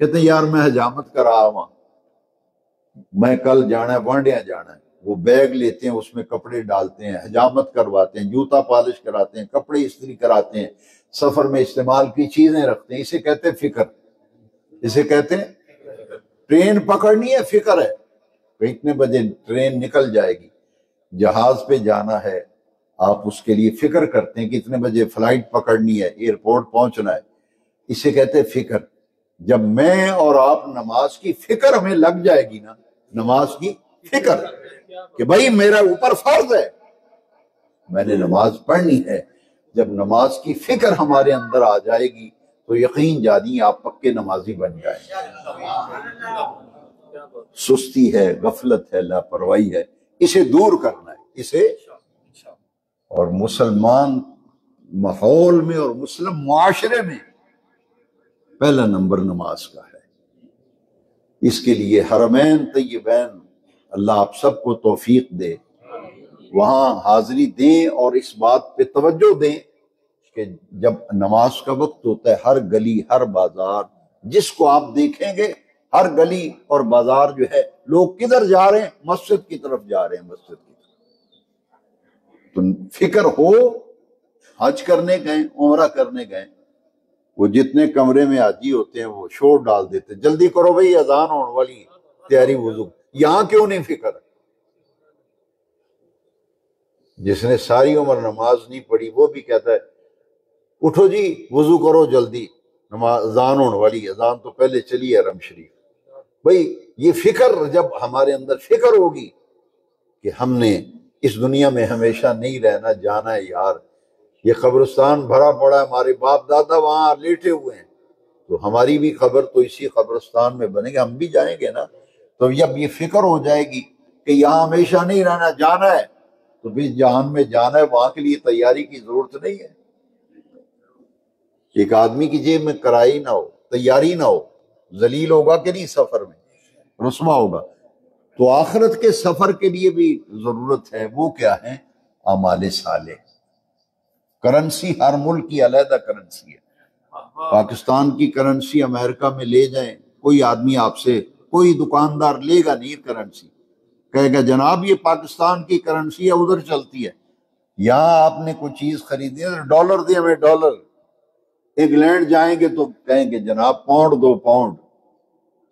کہتے ہیں یار میں حجامت کرا ہوا، میں کل جانا ہے، وانڈیا جانا ہے، وہ بیگ لیتے ہیں، اس میں کپڑے ڈالتے ہیں، حجامت کرواتے ہیں، جوتا پالش کراتے ہیں، کپڑے استری کراتے ہیں، سفر میں استعمال کی چیزیں رکھتے ہیں۔ اسے کہتے ہیں فکر، اسے کہتے ہیں ٹرین پکڑنی ہے، فکر ہے کہ اتنے بجے ٹرین نکل جائے گی۔ جہاز پہ جانا ہے، آپ اس کے لیے فکر کرتے ہیں کہ اتنے بجے فلائٹ پکڑنی ہے، ایئرپورٹ پہنچنا ہے، اسے کہتے ہیں فکر۔ جب میں اور آپ نماز کی فکر ہمیں لگ جائے گی نا، نماز کی فکر کہ بھائی میرا اوپر فرض ہے، میں نے نماز پڑھنی ہے، جب نماز کی فکر ہمارے اندر آ جائے گی تو یقین جانی آپ پکے نمازی بن جائیں گے۔ سستی ہے، غفلت ہے، لاپرواہی ہے، اسے دور کرنا ہے، اسے۔ اور مسلمان ماحول میں اور مسلم معاشرے میں پہلا نمبر نماز کا ہے۔ اس کے لیے حرمین طیبین اللہ آپ سب کو توفیق دے، وہاں حاضری دیں اور اس بات پہ توجہ دیں کہ جب نماز کا وقت ہوتا ہے ہر گلی، ہر بازار، جس کو آپ دیکھیں گے ہر گلی اور بازار جو ہے لوگ کدھر جا رہے ہیں؟ مسجد کی طرف جا رہے ہیں، مسجد کی طرف۔ تو فکر ہو، حج کرنے گئے، عمرہ کرنے گئے، وہ جتنے کمرے میں حاجی ہوتے ہیں وہ شور ڈال دیتے، جلدی کرو بھئی اذان ہونے والی ہے، تیاری وضو۔ یہاں کیوں نہیں فکر؟ جس نے ساری عمر نماز نہیں پڑھی وہ بھی کہتا ہے اٹھو جی وضو کرو جلدی، نماز اذان ہونے والی ہے، اذان تو پہلے چلی ہے حرم شریف۔ بھئی یہ فکر جب ہمارے اندر فکر ہوگی کہ ہم نے اس دنیا میں ہمیشہ نہیں رہنا، جانا ہے یار، یہ قبرستان بھرا پڑا ہے، ہمارے باپ دادا وہاں لیٹے ہوئے ہیں، تو ہماری بھی قبر تو اسی قبرستان میں بنے گی، ہم بھی جائیں گے نا۔ تو جب یہ فکر ہو جائے گی کہ یہاں ہمیشہ نہیں رہنا، جانا ہے، تو بھی جہان میں جانا ہے، وہاں کے لیے تیاری کی ضرورت نہیں ہے۔ ایک آدمی کی جیب میں کرائی نہ ہو، تیاری نہ ہو، ذلیل ہوگا کہ نہیں سفر میں، رسوا ہوگا۔ تو آخرت کے سفر کے لیے بھی ضرورت ہے، وہ کیا ہے؟ اعمال صالح۔ کرنسی ہر ملک کی علیحدہ کرنسی ہے۔ پاکستان کی کرنسی امریکہ میں لے جائیں، کوئی آدمی آپ سے، کوئی دکاندار لے گا نہیں کرنسی، کہے گا جناب یہ پاکستان کی کرنسی ہے، ادھر چلتی ہے۔ یہاں آپ نے کوئی چیز خریدی ہے ڈالر دے ہمیں ڈالر، انگلینڈ جائیں گے تو کہیں گے جناب پاؤنڈ دو پاؤنڈ،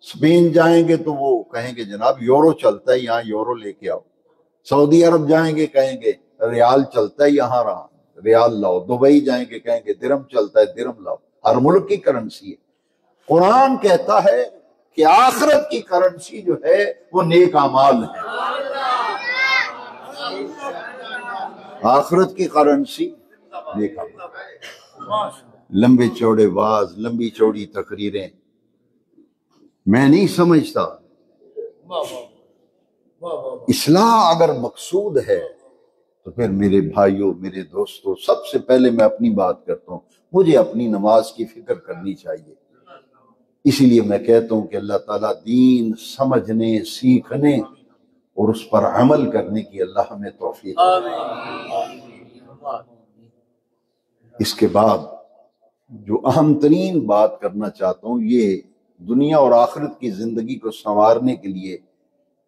اسپین جائیں گے تو وہ کہیں گے جناب یورو چلتا ہے یہاں یورو لے کے آؤ، سعودی عرب جائیں گے کہیں گے ریال چلتا ہے یہاں رہا ریال لاؤ، دبئی جائیں گے کہیں گے درہم چلتا ہے درہم لاؤ۔ ہر ملک کی کرنسی ہے۔ قرآن کہتا ہے کہ آخرت کی کرنسی جو ہے وہ نیک اعمال ہے۔ آخرت کی کرنسی نیک اعمال۔ لمبے چوڑے واز، لمبی چوڑی تقریریں میں نہیں سمجھتا۔ اصلاح اگر مقصود ہے تو پھر میرے بھائیوں، میرے دوستوں، سب سے پہلے میں اپنی بات کرتا ہوں، مجھے اپنی نماز کی فکر کرنی چاہیے۔ اسی لیے میں کہتا ہوں کہ اللہ تعالیٰ دین سمجھنے، سیکھنے اور اس پر عمل کرنے کی اللہ ہمیں توفیق دے۔ اس کے بعد جو اہم ترین بات کرنا چاہتا ہوں، یہ دنیا اور آخرت کی زندگی کو سنوارنے کے لیے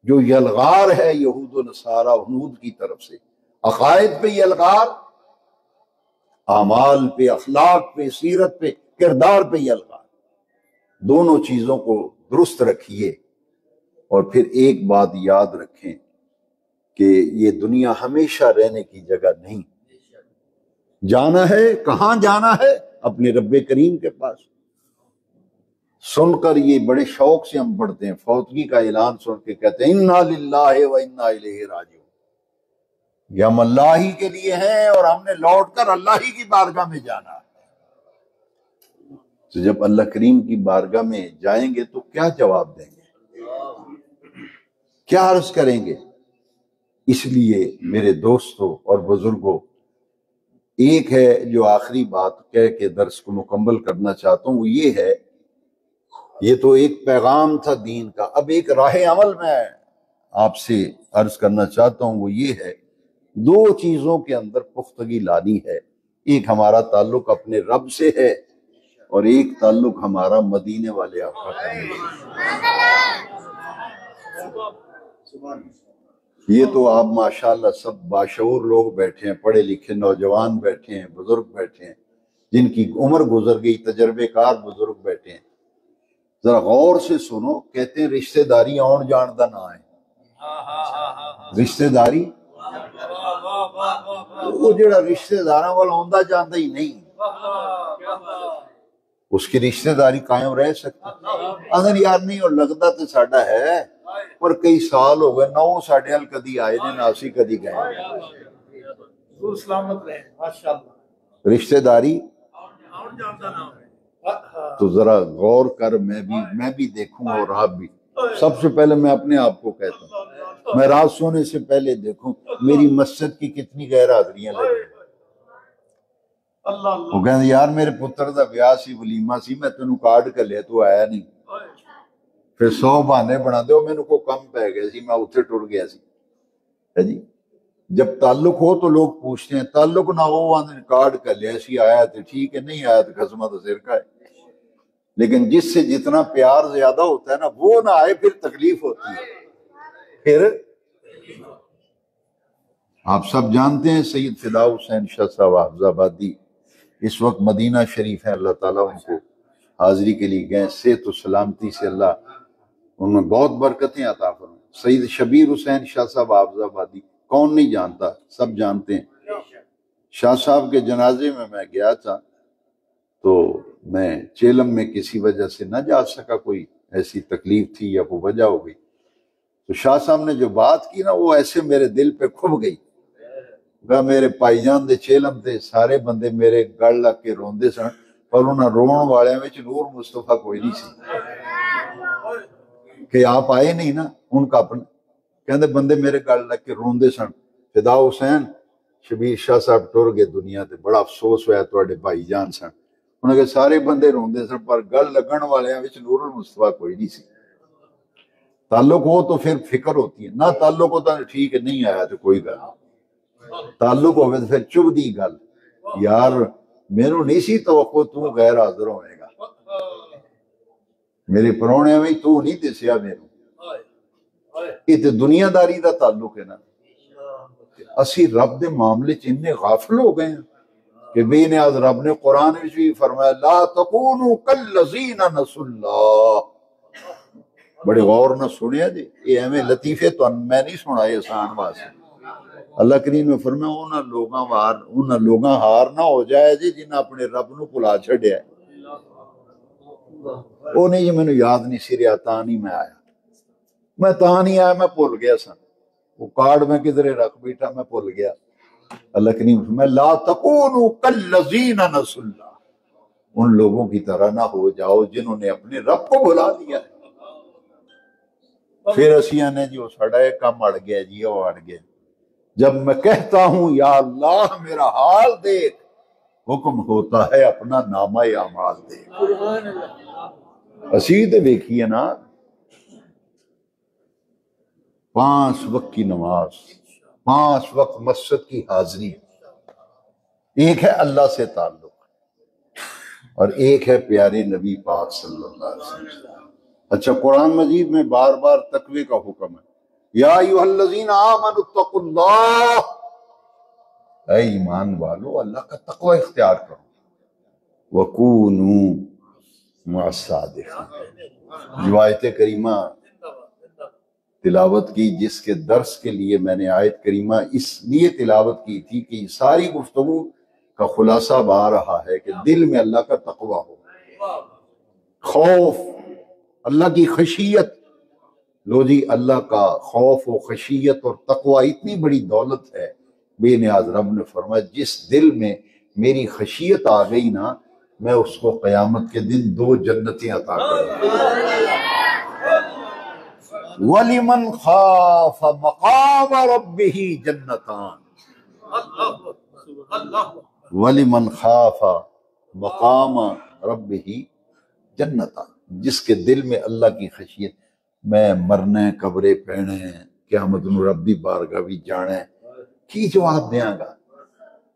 جو یلغار ہے یہود و نصارہ ہنود کی طرف سے، عقائد پہ یلغار، اعمال پہ، اخلاق پہ، سیرت پہ، کردار پہ یلغار، دونوں چیزوں کو درست رکھیے۔ اور پھر ایک بات یاد رکھیں کہ یہ دنیا ہمیشہ رہنے کی جگہ نہیں، جانا ہے، کہاں جانا ہے؟ اپنے رب کریم کے پاس۔ سن کر یہ بڑے شوق سے ہم پڑھتے ہیں، فوتگی کا اعلان سن کے کہتے ہیں انا للہ و انا الیہ راجعون، یہ ہم اللہ ہی کے لیے ہیں اور ہم نے لوٹ کر اللہ ہی کی بارگاہ میں جانا ہے۔ تو جب اللہ کریم کی بارگاہ میں جائیں گے تو کیا جواب دیں گے، کیا عرض کریں گے؟ اس لیے میرے دوستوں اور بزرگوں، ایک ہے جو آخری بات کہہ کے درس کو مکمل کرنا چاہتا ہوں، وہ یہ ہے، یہ تو ایک پیغام تھا دین کا، اب ایک راہ عمل میں آپ سے عرض کرنا چاہتا ہوں، وہ یہ ہے، دو چیزوں کے اندر پختگی لانی ہے۔ ایک ہمارا تعلق اپنے رب سے ہے اور ایک تعلق ہمارا مدینے والے آقا سے۔ یہ تو آپ ماشاءاللہ سب باشعور لوگ بیٹھے ہیں، پڑھے لکھے نوجوان بیٹھے ہیں، بزرگ بیٹھے ہیں، جن کی عمر گزر گئی، تجربے کار بزرگ بیٹھے ہیں۔ ذرا غور سے سنو، کہتے ہیں رشتہ داری آن جان دا نہ ہے، رشتہ داری وہ جڑا رشتہ داراں والا آندا جاندا ہی نہیں، اس کی رشتہ داری قائم رہ سکتی؟ اگر یار نہیں اور لگتا تو ساڈا ہے، پر کئی سال ہو گئے، نہ وہ ساڈے حال کدی آئے نے، نہ اسی کدی گئے۔ رشتہ داری تو ذرا غور کر، میں بھی دیکھوں اور آپ بھی۔ سب سے پہلے میں اپنے آپ کو کہتا ہوں، میں رات سونے سے پہلے دیکھوں میری مسجد کی کتنی غیر حاضریاں لگی۔ وہ کہتے یار میرے پتر دا بیاہ سی، ولیمہ سی، میں تینوں کارڈ کر لیا تو آیا نہیں، پھر 100 بہانے بنا دے، میں کو کم پہ گئے سی، میں اتھے ٹر گیا سی۔ جی جب تعلق ہو تو لوگ پوچھتے ہیں، تعلق نہ ہو کارڈ کر لیا سی، آیا تو ٹھیک ہے، نہیں آیا تو خصمہ تو سر کا ہے۔ لیکن جس سے جتنا پیار زیادہ ہوتا ہے نا، وہ نہ آئے پھر تکلیف ہوتی ہے۔ پھر آپ سب جانتے ہیں سید فدا حسین شاہ صاحب حافظ آبادی اس وقت مدینہ شریف ہے، اللہ تعالیٰ ان کو حاضری کے لیے گئے، صحت و سلامتی سے اللہ ان میں بہت برکتیں عطا فرمائیں۔ سید شبیر حسین شاہ صاحب حافظ آبادی کون نہیں جانتا، سب جانتے ہیں۔ شاہ صاحب کے جنازے میں گیا تھا، تو میں چیلم میں کسی وجہ سے نہ جا سکا، کوئی ایسی تکلیف تھی یا کوئی وجہ ہو گئی، تو شاہ صاحب نے جو بات کی نا، وہ ایسے میرے دل پہ کھب گئی۔ میرے پائی جان دے چیلم دے سارے بندے میرے گڑ لگ کے روندے سن، پر انہاں رون والے میں نور مصطفیٰ کوئی نہیں سی کہ آپ آئے نہیں نا، ان کا اپنا کہندے بندے میرے گڑ لگ کے روندے سن۔ فدا حسین شبیر شاہ صاحب ٹر گئے دنیا تے، بڑا افسوس ہوا، تواڈے بھائی جان سن، انہوں نے سارے بندے روندے سن پر گل لگن والے وچ نور المصطفیٰ کوئی نہیں سی. تعلق ہو تو پھر فکر ہوتی ہے، نہ تعلق ہوتا ٹھیک ہے نہیں آیا تو کوئی گل نہیں، تعلق ہوئے تو پھر چب دی گل یار میرے نہیں سی توقع تو غیر حاضر ہوئے گا، میرے پرونے میں تو نہیں دسیا میرے. یہ تو دنیا داری دا تعلق ہے نا. اسی رب دے معاملے چنے غافل ہو گئے ہیں کہ بے نیاز رب نے قرآن میں بھی فرمایا لا تکونوا کالذین نسوا اللہ. بڑے غور نہ سنیا جی، یہ ہمیں لطیفے تو میں نہیں سنا یہ آسان واسطے. اللہ کریم نے فرمایا انہاں لوگاں ہار نہ ہو جائے جی جنہاں اپنے رب نو بھلا چھڈیا. وہ نہیں جی مینوں یاد نہیں سریا تاں نہیں میں آیا، میں تاں نہیں آیا میں بھول گیا سا، وہ کارڈ میں کدھرے رکھ بیٹھا میں بھول گیا. اللہ کریم فرمایا لا تکونوا کالذین نسوا اللہ، ان لوگوں کی طرح نہ ہو جاؤ جنہوں نے اپنے رب کو بھلا دیا. پھر اسیاں نے جو ساڑا ایک کام اڑ گیا جی وہ اڑ گیا. جب میں کہتا ہوں یا اللہ میرا حال دیکھ، حکم ہوتا ہے اپنا نامہ اعمال دیکھ. اسی تے دیکھیے نا 5 وقت کی نماز، 5 وقت مسجد کی حاضری، ایک ہے اللہ سے تعلق اور ایک ہے پیارے نبی پاک صلی اللہ علیہ وسلم. اچھا قرآن مجید میں بار بار تقوی کا حکم ہے، یا ایھا الذین آمنوا اتقوا اللہ، اے ایمان والو اللہ کا تقوی اختیار کرو. وکونوا مع الصادقین. جو آیت کریمہ تلاوت کی جس کے درس کے لیے میں نے آیت کریمہ اس لیے تلاوت کی تھی کہ ساری گفتگو کا خلاصہ آ رہا ہے کہ دل میں اللہ کا تقوی ہو، خوف، اللہ کی خشیت. لو جی اللہ کا خوف و خشیت اور تقوی اتنی بڑی دولت ہے. بے نیاز رب نے فرمایا جس دل میں میری خشیت آ گئی نا میں اس کو قیامت کے دن 2 جنتیں عطا کروں گا. وَلِمَنْ خَافَ مَقَامَ رَبِّهِ جَنَّتَانِ. وَلِمَنْ خَافَ مَقَامَ رَبِّهِ جَنَّتَانِ. جس کے دل میں اللہ کی خشیت، میں مرنے قبرے پینے قیامت نو رب دی بارگاہ بھی جانے کی جواب دیاں گا.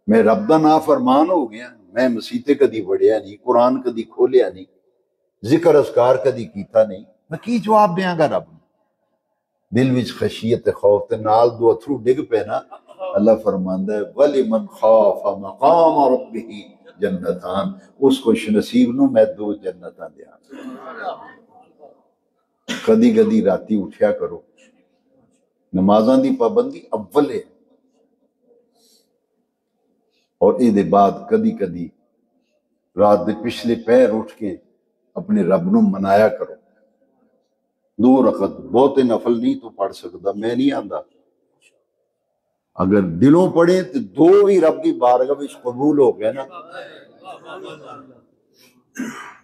میں رب دا نافرمان ہو گیا، میں مسیتے کدی وڑیا نہیں، قرآن کدی کھولیا نہیں، ذکر اذکار کدی کیتا نہیں، میں کی جواب دیاں گا رب. دل وچ خشیت خوف تے نال 2 اتھرو ڈگ پے نا، اللہ فرماندا ہے وَلِمَنْ خَافَ مَقَامَ رَبِّهِ جنتان، اس خوش نصیب نو میں 2 جنتاں دیاں. کدی کدی راتی اٹھیا کرو، نمازاں دی پابندی اول ہے، اور اے دے بعد کدی کدی رات دے پچھلے پہر اٹھ کے اپنے رب نو منایا کرو. 2 رکعت بہتے نفل نہیں تو پڑھ سکتا، میں نہیں آندا. اگر دلوں پڑھے تو 2 ہی رب کی بارگاہ وچ قبول ہو گئے نا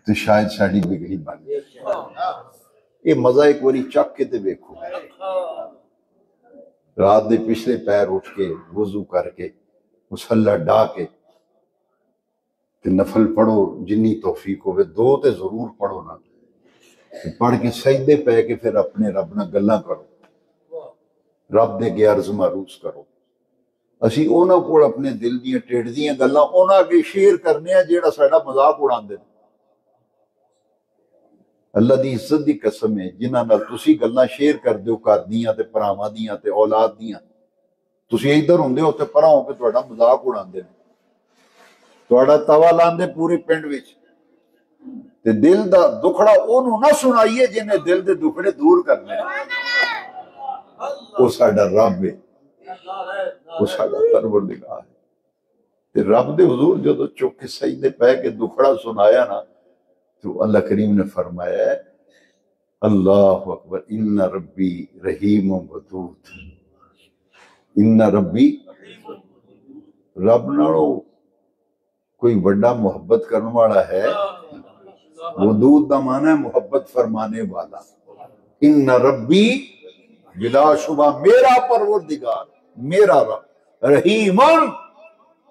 تو شاید ساڑی بگڑی بن گئی. یہ مزہ ایک باری چک کے تے دیکھو، رات دے پچھلے پیر اٹھ کے وضو کر کے مصلی ڈا کے تے نفل پڑھو جنی توفیق ہوئے. 2 تے ضرور پڑھو نا، پڑھ کے سجدے پہ کے پھر اپنے رب نہ گلاں کرو، رب دے کے عرض معروض کرو. اسی اونا کو اپنے دل دیاں ٹیڑھ دیاں گلاں اونا کے شیئر کرنے ہیں جیڑا ساڑا مذاق اڑاندے. اللہ دی عزت دی قسم ہے جنہاں نال تسی گلاں شیئر کر دیو کر دیاں تے پراواں دیاں تے اولاد دیاں، تسی ادھر ہوندے ہو تے پرا ہو کے تہاڈا مذاق اڑاندے نے، تہاڈا توا لاندے پورے پنڈ وچ. تے دل دا دکھڑا اونوں نہ سنائیے جنہیں دل دے دکھڑے دور کرنے. وہ ساڈا رب ہے، وہ ساڈا پروردگار ہے. تے رب دے حضور جدو چک کے سجدے پہ کے دکھڑا سنایا نا تو اللہ کریم نے فرمایا ہے اللہ اکبر ان ربی رحیم ودود. ان ربی، رب نالو کوئی بڑا محبت کرنے والا ہے. ودود دا معنی ہے محبت فرمانے والا. ان ربی بلا شبہ میرا پروردگار، میرا رب، رحیم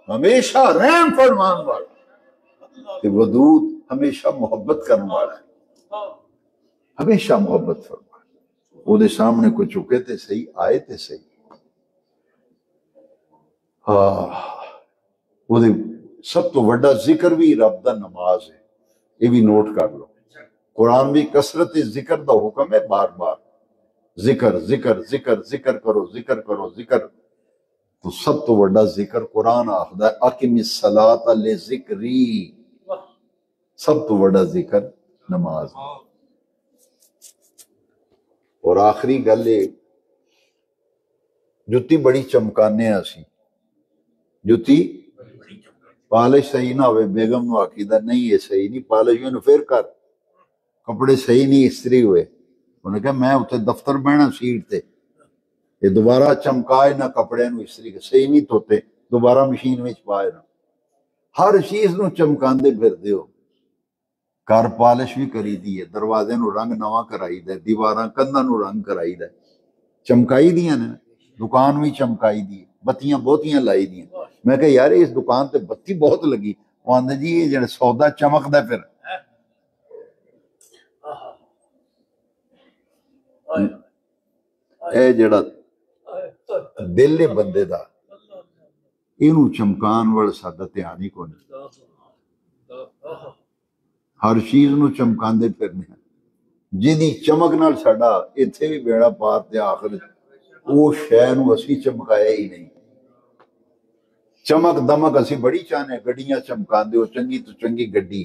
ہمیشہ رحم فرمان والا. کہ ودود ہمیشہ محبت کرنے والا ہے، ہمیشہ محبت فرما۔ وہ دے سامنے کو چکے تے صحیح، آئے تے صحیح۔ وہ دے سب تو وڈا ذکر بھی رب دا نماز ہے، یہ بھی نوٹ کر لو۔ قرآن بھی کثرت ذکر دا حکم ہے، بار بار ذکر ذکر ذکر ذکر کرو، ذکر کرو، ذکر۔ تو سب تو وڈا ذکر قرآن آخدا ہے اقم الصلاۃ لذکری، سب تو وڈا ذکر نماز ہے۔ اور آخری گل ہے، جتی بڑی چمکانے اسی، جتی پالش صحیح نہ ہوئے، بیگم نو آکیدہ نہیں یہ صحیح نہیں، پالش میں پھر کر، کپڑے صحیح نہیں استری ہوئے، انہوں نے کہا میں اتنے دفتر بہنا سیٹ تے، یہ دوبارہ چمکائے نہ کپڑے نو استری کے صحیح نہیں دھوتے، دوبارہ مشین میں پائے نہ، ہر چیز نو چمکاندے پھر دیو۔ کار پالش بھی کری دی ہے، دروازے نو رنگ نواں کرائی دے، دیواراں کندھاں نو رنگ کرائی دے، چمکائی دیاں نے، دکان بھی چمکائی دی، بتیاں بہتیاں لائی دی۔ میں کہا یار اس دکان تے بتی بہت لگی، وہ آندے جی یہ جڑے سودا چمک دا پھر اے جڑا دل ہے بندے دا، اینو چمکان وڑ سادہ دھیان ہی کو نہیں، ہر چیز نو چمکاندے پھرنے ہیں، جیدی چمک نال ساڈا اتھے بھی بیڑا پار تے آخر وہ شے نو اسی چمکایا ہی نہیں۔ چمک دمک اسی بڑی چاہنے، گڈیاں چمکاندے ہو، چنگی تو چنگی گڈی،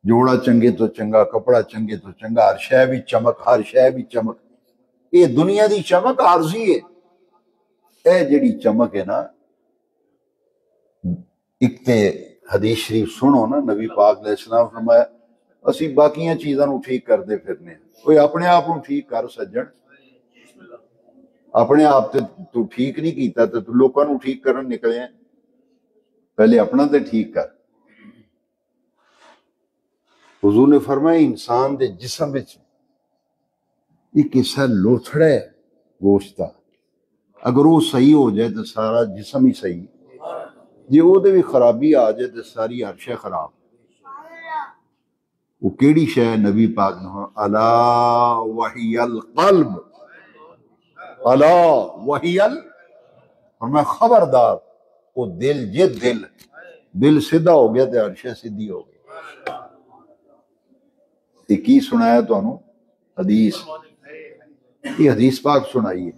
جوڑا چنگے تو چنگا، کپڑا چنگے تو چنگا، ہر شے بھی چمک، ہر شے بھی چمک۔ یہ دنیا دی چمک عارضی ہے، اے جڑی چمک ہے نا، ایک تے حدیث شریف سنو نا، نبی پاک علیہ السلام فرمایا اسی باقیاں چیزاں نو ٹھیک کردے پھرنے، کوئی اپنے آپ نو ٹھیک کر سجن، اپنے آپ تے تو ٹھیک نہیں کیتا تے تو لوکاں نو ٹھیک کرن نکلے ہیں، پہلے اپنا تے ٹھیک کر۔ حضور نے فرمایا انسان دے جسم وچ ایک حصہ لوتھڑا ہے گوشت دا، اگر وہ صحیح ہو جائے تو سارا جسم ہی صحیح، جی وہ دے بھی خرابی آ جائے تو ساری ہر شے خراب۔ وہ کیڑی شے ہے؟ نبی پاک نے الا وحی القلب، الا وحی فرمایا خبردار وہ دل، جے دل سیدھا ہو گیا تو ہر شے سیدھی ہو گئی۔ یہ کی سنایا تو انہوں حدیث، یہ حدیث پاک سنائیے،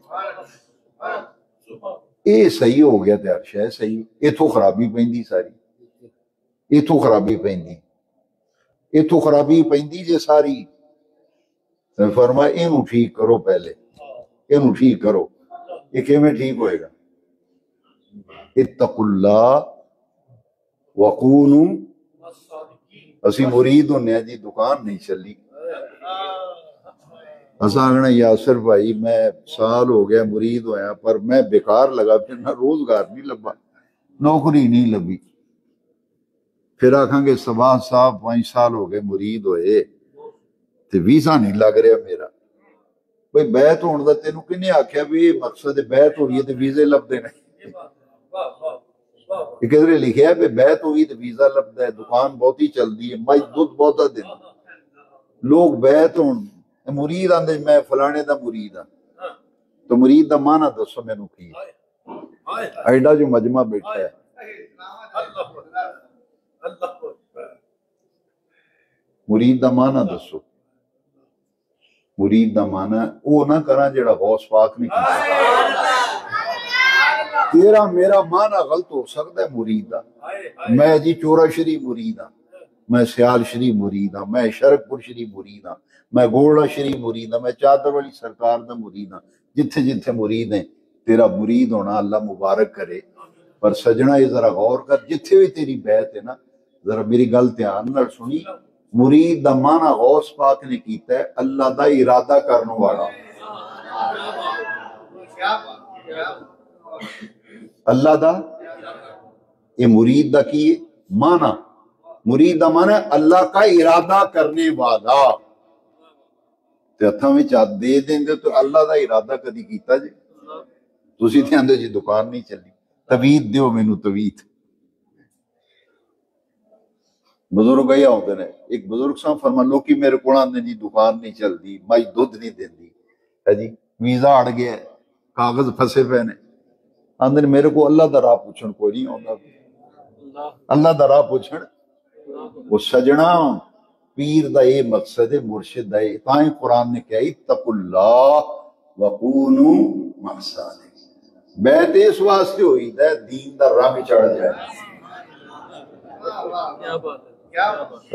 یہ صحیح ہو گیا تو ہر شے صحیح، ایتھوں خرابی پیندی ساری، ایتھوں خرابی پیندی، ایتھوں خرابی پیندی جے ساری۔ فرمایا اینو ٹھیک کرو، پہلے اینو ٹھیک کرو۔ یہ کیویں ٹھیک ہوئے گا؟ اتقوا اللہ وکونوا، اسی مرید ہونے ہیں جی، دکان نہیں چلی، اساں آگنا یاسر بھائی میں سال ہو گیا مرید ہویا پر میں بیکار لگا پھرنا، روزگار نہیں لبا، نوکری نہیں لبی۔ پھر آکھاں گے سباہ صاحب 5 سال ہو گئے مرید ہوئے تے ویزا نہیں لگ رہا میرا۔ بھئی بیعت ہون دا تینوں کنے آکھیا بھی مقصد بیعت ہوئی ہے تے ویزے لب دے نہیں؟ یہ کدھر لکھیا ہے کہ بیعت ہوئی تے ویزا لب دے، دکان بہت ہی چل دی ہے، مائی دودھ بہتا دن لوگ بیعت ہون، مرید آندے میں فلانے دا مرید ہاں، تو مرید دا معنی دسو میں نو کی ایڈا جو مجمع بیٹھا ہے، مرید دا معنی دسو۔ مرید دا معنی او نہ کرا جڑا غوث پاک نہیں کیتا۔ تیرا میرا معنی غلط ہو سکتا ہے مرید دا، میں جی چورا شریف مرید ہاں، میں سیال شریف مرید ہاں، میں شرک پور شریف مرید ہاں، میں گولڑا شریف مرید ہاں، میں چادر والی سرکار دا مرید ہاں۔ جتھے جتھے مرید ہیں، تیرا مرید ہونا اللہ مبارک کرے، پر سجنا یہ ذرا غور کر، جتھے بھی تیری بیعت ہے نا، ذرا میری گل دھیان نال سنی، مرید دا معنی غوث پاک نے کیتا ہے اللہ دا ارادہ کرنے والا، اللہ دا، یہ مرید دا کی معنی، مرید دا معنی اللہ کا ارادہ کرنے والا۔ تے ہتھاں وچ ہاتھ دے دیندے تو اللہ دا ارادہ کدی کیتا جی؟ تسی تے آندے جی دکان نہیں چلی، توید دیو مینوں توید۔ بزرگ یہ ہوتے ہیں. ایک بزرگ صاحب فرما لو کہ میرے کو آدھے جی دکان نہیں چلتی, مائی دودھ نہیں دیندی ہے جی, ویزا اڑ گیا ہے, کاغذ پھنسے پے نے, آدھے میرے کو اللہ دا راہ پوچھن کوئی نہیں آتا, اللہ دا راہ پوچھن. وہ سجنا پیر دا یہ مقصد ہے, مرشد دا یہ تائیں قرآن نے کہا اتقوا اللہ وکونوا مع الصادقین. بیعت اس واسطے ہوئی ہے دین دا رنگ چڑھ جائے.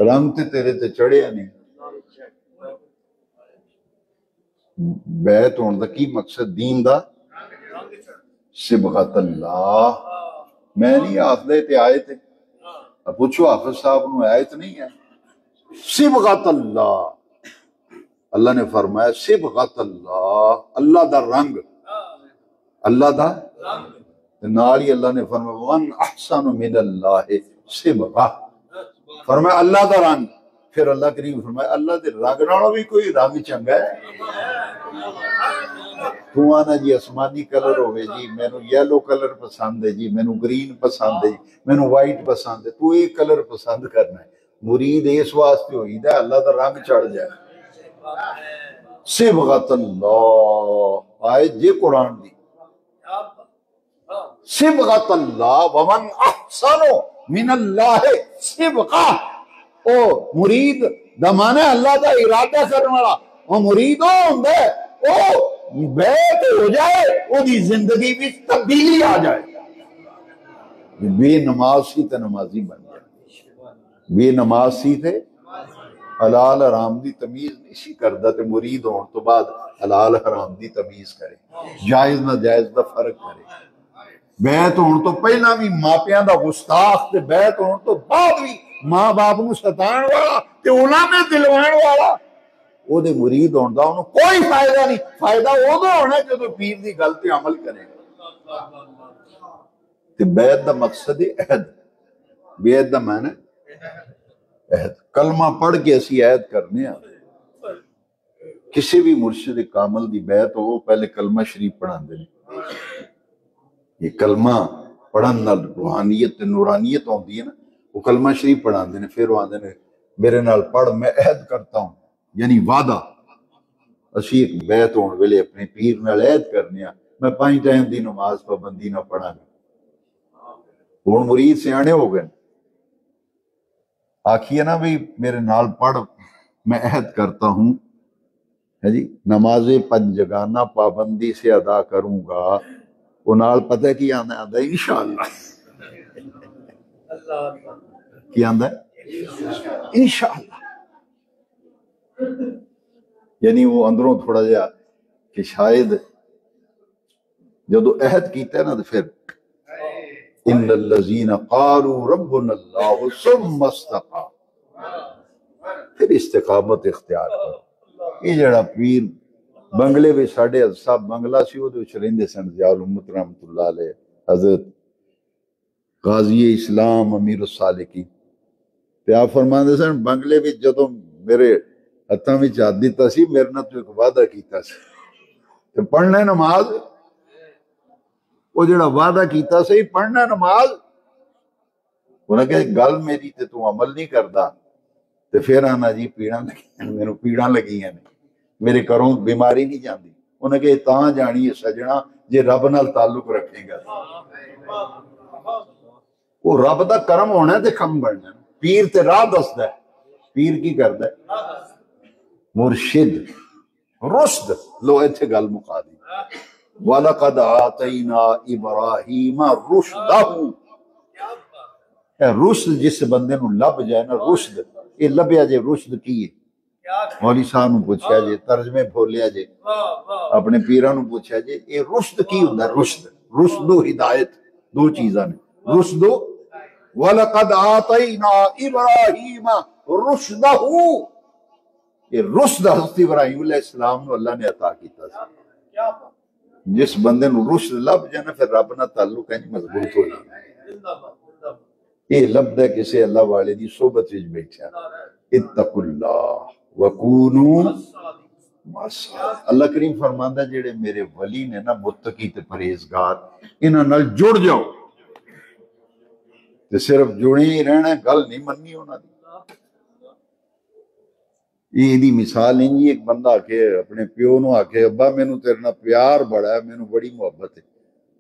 رنگ تے تیرے تے چڑھیا نہیں. بیعت ہونے دا کی مقصد دین دا صبغت اللہ. میں نہیں آخدے تے آئے تھے, پوچھو حافظ صاحب نو آیت نہیں ہے صبغت اللہ. اللہ نے فرمایا صبغت اللہ, اللہ دا رنگ, اللہ دا نال ہی اللہ نے فرمایا وَمَنْ أَحْسَنُ مِنَ اللَّهِ صِبْغَةً, فرمایا اللہ دا رنگ. پھر اللہ کریم فرمایا اللہ دے رنگ نالوں بھی کوئی رنگ چنگا ہے. تو آنا جی آسمانی کلر ہوئے جی, مینو یلو کلر پسند ہے جی, مینو گرین پسند ہے جی, مینو وائٹ پسند ہے, تو ایک کلر پسند کرنا ہے. مرید اس واسطے ہوئی دا اللہ دا رنگ چڑھ جائے. صبغت اللہ آئے جی قرآن دی, صبغت اللہ ومن احسن من اللہ صبغہ. او مرید دا مانا اللہ دا ارادہ کرنے والا, او مرید ہوں دے او بیعت ہو جائے, او دی زندگی بھی تبدیلی آ جائے. بے نماز سی تے نمازی بن جائے, بے نماز سی تے حلال حرام دی تمیز نہیں سی کردہ, تے مرید ہون تو بعد حلال حرام دی تمیز کرے, جائز نہ جائز دا فرق کرے. بیعت ہون تو پہلا بھی ماپیاں دا گستاخ, تے بیعت ہون تو بعد بھی ماں باپ نو ستان والا تے انہاں میں دلوان والا. وہ دے مرید ہون دا انہوں کوئی فائدہ نہیں. فائدہ وہ دو ہونا ہے جو پیر دی غلطی عمل کرے گا. تے بیعت دا مقصد ہے عہد. بیعت دا معنی عہد. کلمہ پڑھ کے اسی عہد کرنے ہیں. کسی بھی مرشد کامل دی بیعت ہو پہلے کلمہ شریف پڑھان دے. یہ کلمہ پڑھن نال روحانیت نورانیت ہوندی ہے نا, وہ کلمہ شریف پڑھان دے. پھر وہ آندے نے میرے نال پڑھ میں عہد کرتا ہوں, یعنی وعدہ. اسی ایک بیعت ہون ویلے اپنے پیر نال عہد کرنے ہیں میں 5 ٹائم دی نماز پابندی نہ پڑھاں گا. ہن مرید سیانے ہو گئے, آکھیے نا بھی میرے نال پڑھ میں عہد کرتا ہوں ہے جی نماز 5 جگانہ پابندی سے ادا کروں گا. وہ نال پتہ کی آندہ آندہ انشاءاللہ. کی آندہ ہے انشاءاللہ. یعنی وہ اندروں تھوڑا جا کہ شاید جدو عہد کیتا ہے نا تو پھر ان الذین قالوا ربنا اللہ ثم استقاموا, پھر استقامت اختیار کرو. یہ جڑا پیر بنگلے میں ساڑھے صاحب بنگلہ سی وہ دو رہندے سن ضیاء الامت رحمۃ اللہ علیہ, حضرت غازی اسلام امیر السالکین. تے آپ فرماندے سن بنگلے میں جدو میرے ہتھاں وچ ہاتھ دتا سی میرے نال تو ایک وعدہ کیتا سی تے پڑھنا نماز. وہ جڑا وعدہ کیتا سی پڑھنا نماز, انہاں کہ گل میری تے تو عمل نہیں کردا تے پھر آنا جی پیڑاں لگیاں, میرے پیڑاں لگیاں نے, میرے گھروں بیماری نہیں جاندی. انہاں کہ تاں جانی ہے سجنا جے رب نال تعلق رکھے گا. وہ رب دا کرم ہونا ہے تے کم بننا. پیر تے راہ دسدا ہے, پیر کی کردا ہے مرشد رشد. لو ایتھے گل مکا دی. وَلَقَدْ آتَيْنَا إِبْرَاهِيمَ رُشْدَهُ. رشد جس بندے نو لب جائے نا, رشد یہ لبیا جے رشد کی ہے. مولوی صاحب نو پوچھا جے, ترجمے بھولیا جے, اپنے پیراں نو پوچھا جے یہ رشد کی ہوندا ہے. رشد رشد و ہدایت دو چیزاں نے. رشد وَلَقَدْ آتَيْنَا إِبْرَاهِيمَ رُشْدَهُ. یہ رشد حضرت ابراہیم علیہ السلام نو اللہ نے عطا کیتا تھا. جس بندے نو رشد لب جانا پھر رب نہ تعلق ہے مضبوط ہو جانا. یہ لب ہے کسی اللہ والے دی صحبت وچ بیٹھا. اتقوا اللہ وکونوا مع الصادقین. اللہ کریم فرماندا جڑے میرے ولی نے نا متقی تے پرہیزگار, انہاں نال جڑ جاؤ. تے صرف جڑے ہی رہنا, گل نہیں مننی انہاں دی. یہ مثال نہیں جی، ایک بندہ آکے اپنے پیو نو آکے ابا مینو تیرے نال پیار بڑا ہے، مینو بڑی محبت ہے،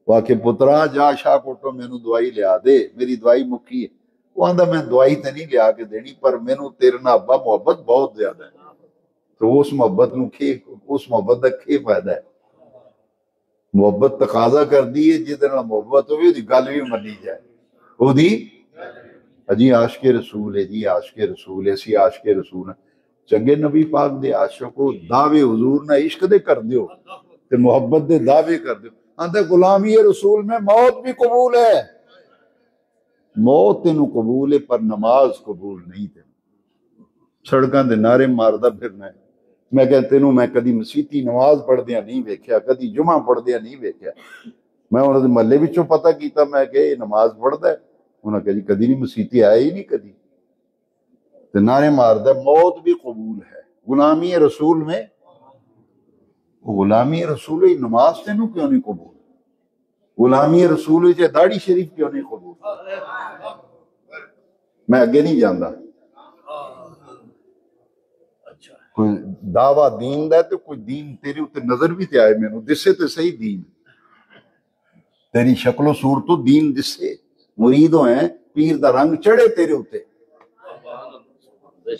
وہ آکے پترا جا شاہ کوٹو مینو دوائی لیا دے، میری دوائی مکی ہے، وہ آندا میں دوائی تے نہیں لیا کے دینی پر مینو تیرے نال ابا محبت بہت زیادہ ہے، تو اس محبت نو اس محبت دا کی فائدہ ہے؟ محبت تقاضا کر دی ہے جس نال محبت ہوئی دی گل بھی منی جائے، وہ دی جی عاشق رسول ہے، جی عاشق رسول ہے، اسی عاشق رسول ہیں، چنگے نبی پاک دے عاشقو دعوے حضور نہ عشق دے کر دیو تے محبت دے دعوے کر دیو، آندے غلامی رسول میں موت بھی قبول ہے، موت تینوں قبول ہے پر نماز قبول نہیں تے سڑکاں دے نعرے ماردا پھرنا ہے۔ میں کہ تینوں میں کدی مسیتی نماز پڑھ دیا نہیں ویکھیا، کدی جمعہ پڑھ دیا نہیں ویکھیا، میں انہوں نے محلے وچوں پتہ کیتا، میں کہ یہ نماز پڑھدا ہے، انہوں نے کہا جی کدی نہیں، مسیتی آیا ہی نہیں کدی، تے نعرے ماردا موت بھی قبول ہے۔ غلامی رسول میں غلامی رسول نماز تینوں کیوں نہیں قبول؟ غلامی رسول داڑھی شریف کیوں نہیں قبول؟ میں اگے نہیں جاندا، کوئی دعویٰ دین دا تو کوئی دین تیرے اتنے نظر بھی تے آئے، میں نو دسے تے صحیح دین، تیری شکل و صورت تو دین دسے، مرید ہوئے پیر دا رنگ چڑھے تیرے اتنے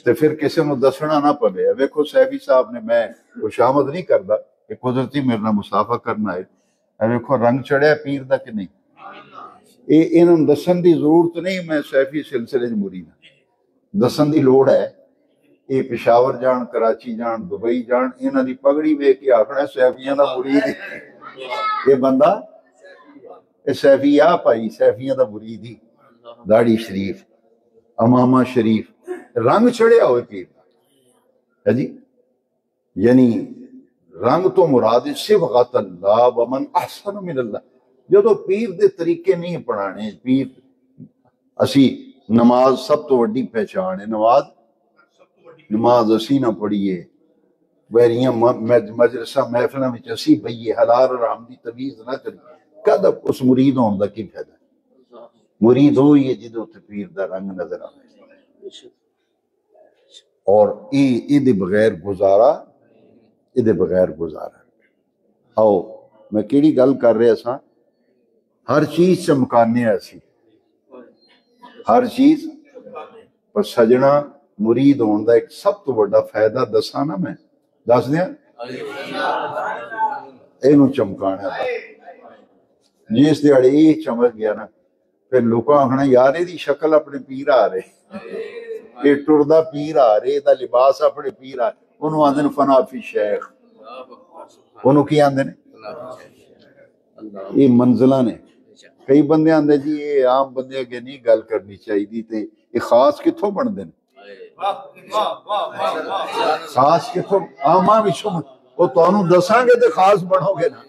تے پھر کسی نو دسنا نہ پڑے۔ ویکھو سیفی صاحب نے، میں خوشامد نہیں کردا کہ قدرتی میرے نال مصافحہ کرنا ہے، ویکھو رنگ چڑھیا پیر دا کہ نہیں، انہوں دسن دی ضرورت نہیں میں سیفی سلسلے چ مرید ہاں، دسن دی لوڑ ہے، یہ پشاور جان، کراچی جان، دبئی جان، انہاں دی پگڑی ویکھ کے آکھنا سیفیاں دا مرید ہے، یہ بندہ سیفیہ پائی، سیفیاں دا مرید ہی، داڑھی شریف، امامہ شریف، رنگ چڑھیا ہوئے پیر ہے جی، یعنی رنگ تو مراد صبغۃ اللہ ومن احسن من اللہ، جدو پیر دے طریقے نہیں پڑھانے، پیر اسی نماز سب تو وڈی پہچان ہے، نماز اسی نہ پڑھیے، ویریاں مجلسہ محفلہ میں اسی بھئیے، حلال حرام دی تمیز نہ کریے، کد اس مرید ہون دا کی فائدہ؟ مرید ہوئی ہے جدو تے پیر دا رنگ نظر آئے، اور یہ بغیر گزارا آؤ میں کیڑی گل کر رہا سا، ہر چیز چمکانے ایسی، ہر چیز پر سجنا مرید ہون دا ایک سب تو بڑا فائدہ دسا نا، میں دس دیا اینو چمکانا دا، جس دیاڑے یہ چمک گیا نا پھر لوکاں آکھنا یار دی شکل اپنے پیر آ رہے، یہ ٹردا پیر آ رہے، دا لباس اپنے پیر آ رہے، انہوں آندھن فنا فی شیخ، انہوں کی آندھن یہ منزلہ نے، کئی بندے آندھے جی یہ عام بندے اگے نہیں گل کرنی چاہیے دی تے یہ خاص کتھوں بن دیں، خاص کتھوں عامہ وچوں وہ تو انہوں دساں گے تے خاص بنو گے نا،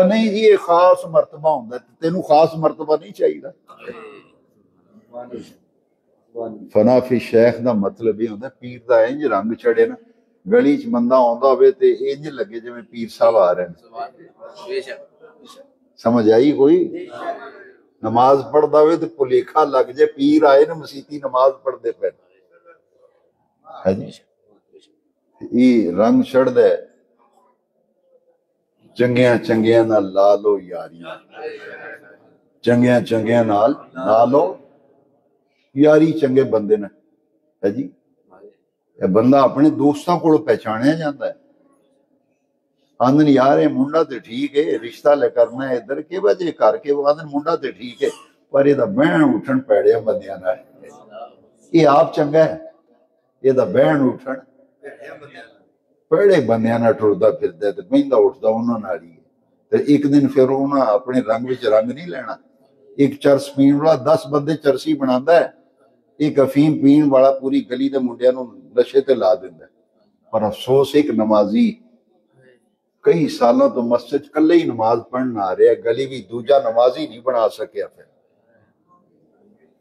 نہیں جی یہ خاص مرتبہ ہوندہ ہے، تینوں خاص مرتبہ نہیں چاہیے دا، فنا فی شیخ دا مطلب یہ ہوندہ ہے پیر دا انج رنگ چڑھے نا، گلی چ بندہ ہوندہ ہوئے تے انج لگے جو میں پیر صاحب آ رہے ہیں، سمجھ آئی کوئی؟ نماز پڑھ دا ہوئے تے پلیکھا لگ جائے پیر آئے نا مسیتی نماز پڑھ دے پہنے ہے جی، یہ رنگ چڑھ دے چنگیاں نال لالو یاریاں، چنگیاں نال لالو یاری، چنگے بندے نے ہے جی، یہ بندہ اپنے دوستاں کو پہچانیا جاتا ہے، آندن یار یہ منڈا تے ٹھیک ہے، رشتہ لے کرنا ہے ادھر کے وجہ کر کے، وہ آندن منڈا تے ٹھیک ہے پر یہ دا بہن اٹھن پیڑے بندیاں نہ ہے، یہ آپ چنگا ہے، یہ دا بہن اٹھن پیڑے بندیاں نہ ٹردا پھردا تے بہندا اٹھدا انہاں نال ہی تے ایک دن پھر انہاں اپنے رنگ وچ رنگ نہیں لینا، ایک چرس پین والا 10 بندے چرسی بناندا ہے، ایک افیم پین والا پوری گلی دے منڈیاں نوں نشے تے لا دیندا ہے، پر افسوس ایک نمازی کئی سالوں تو مسجد کلے ہی نماز پڑھنا آ رہا ہے، گلی بھی دوجا نمازی نہیں بنا سکیا پھر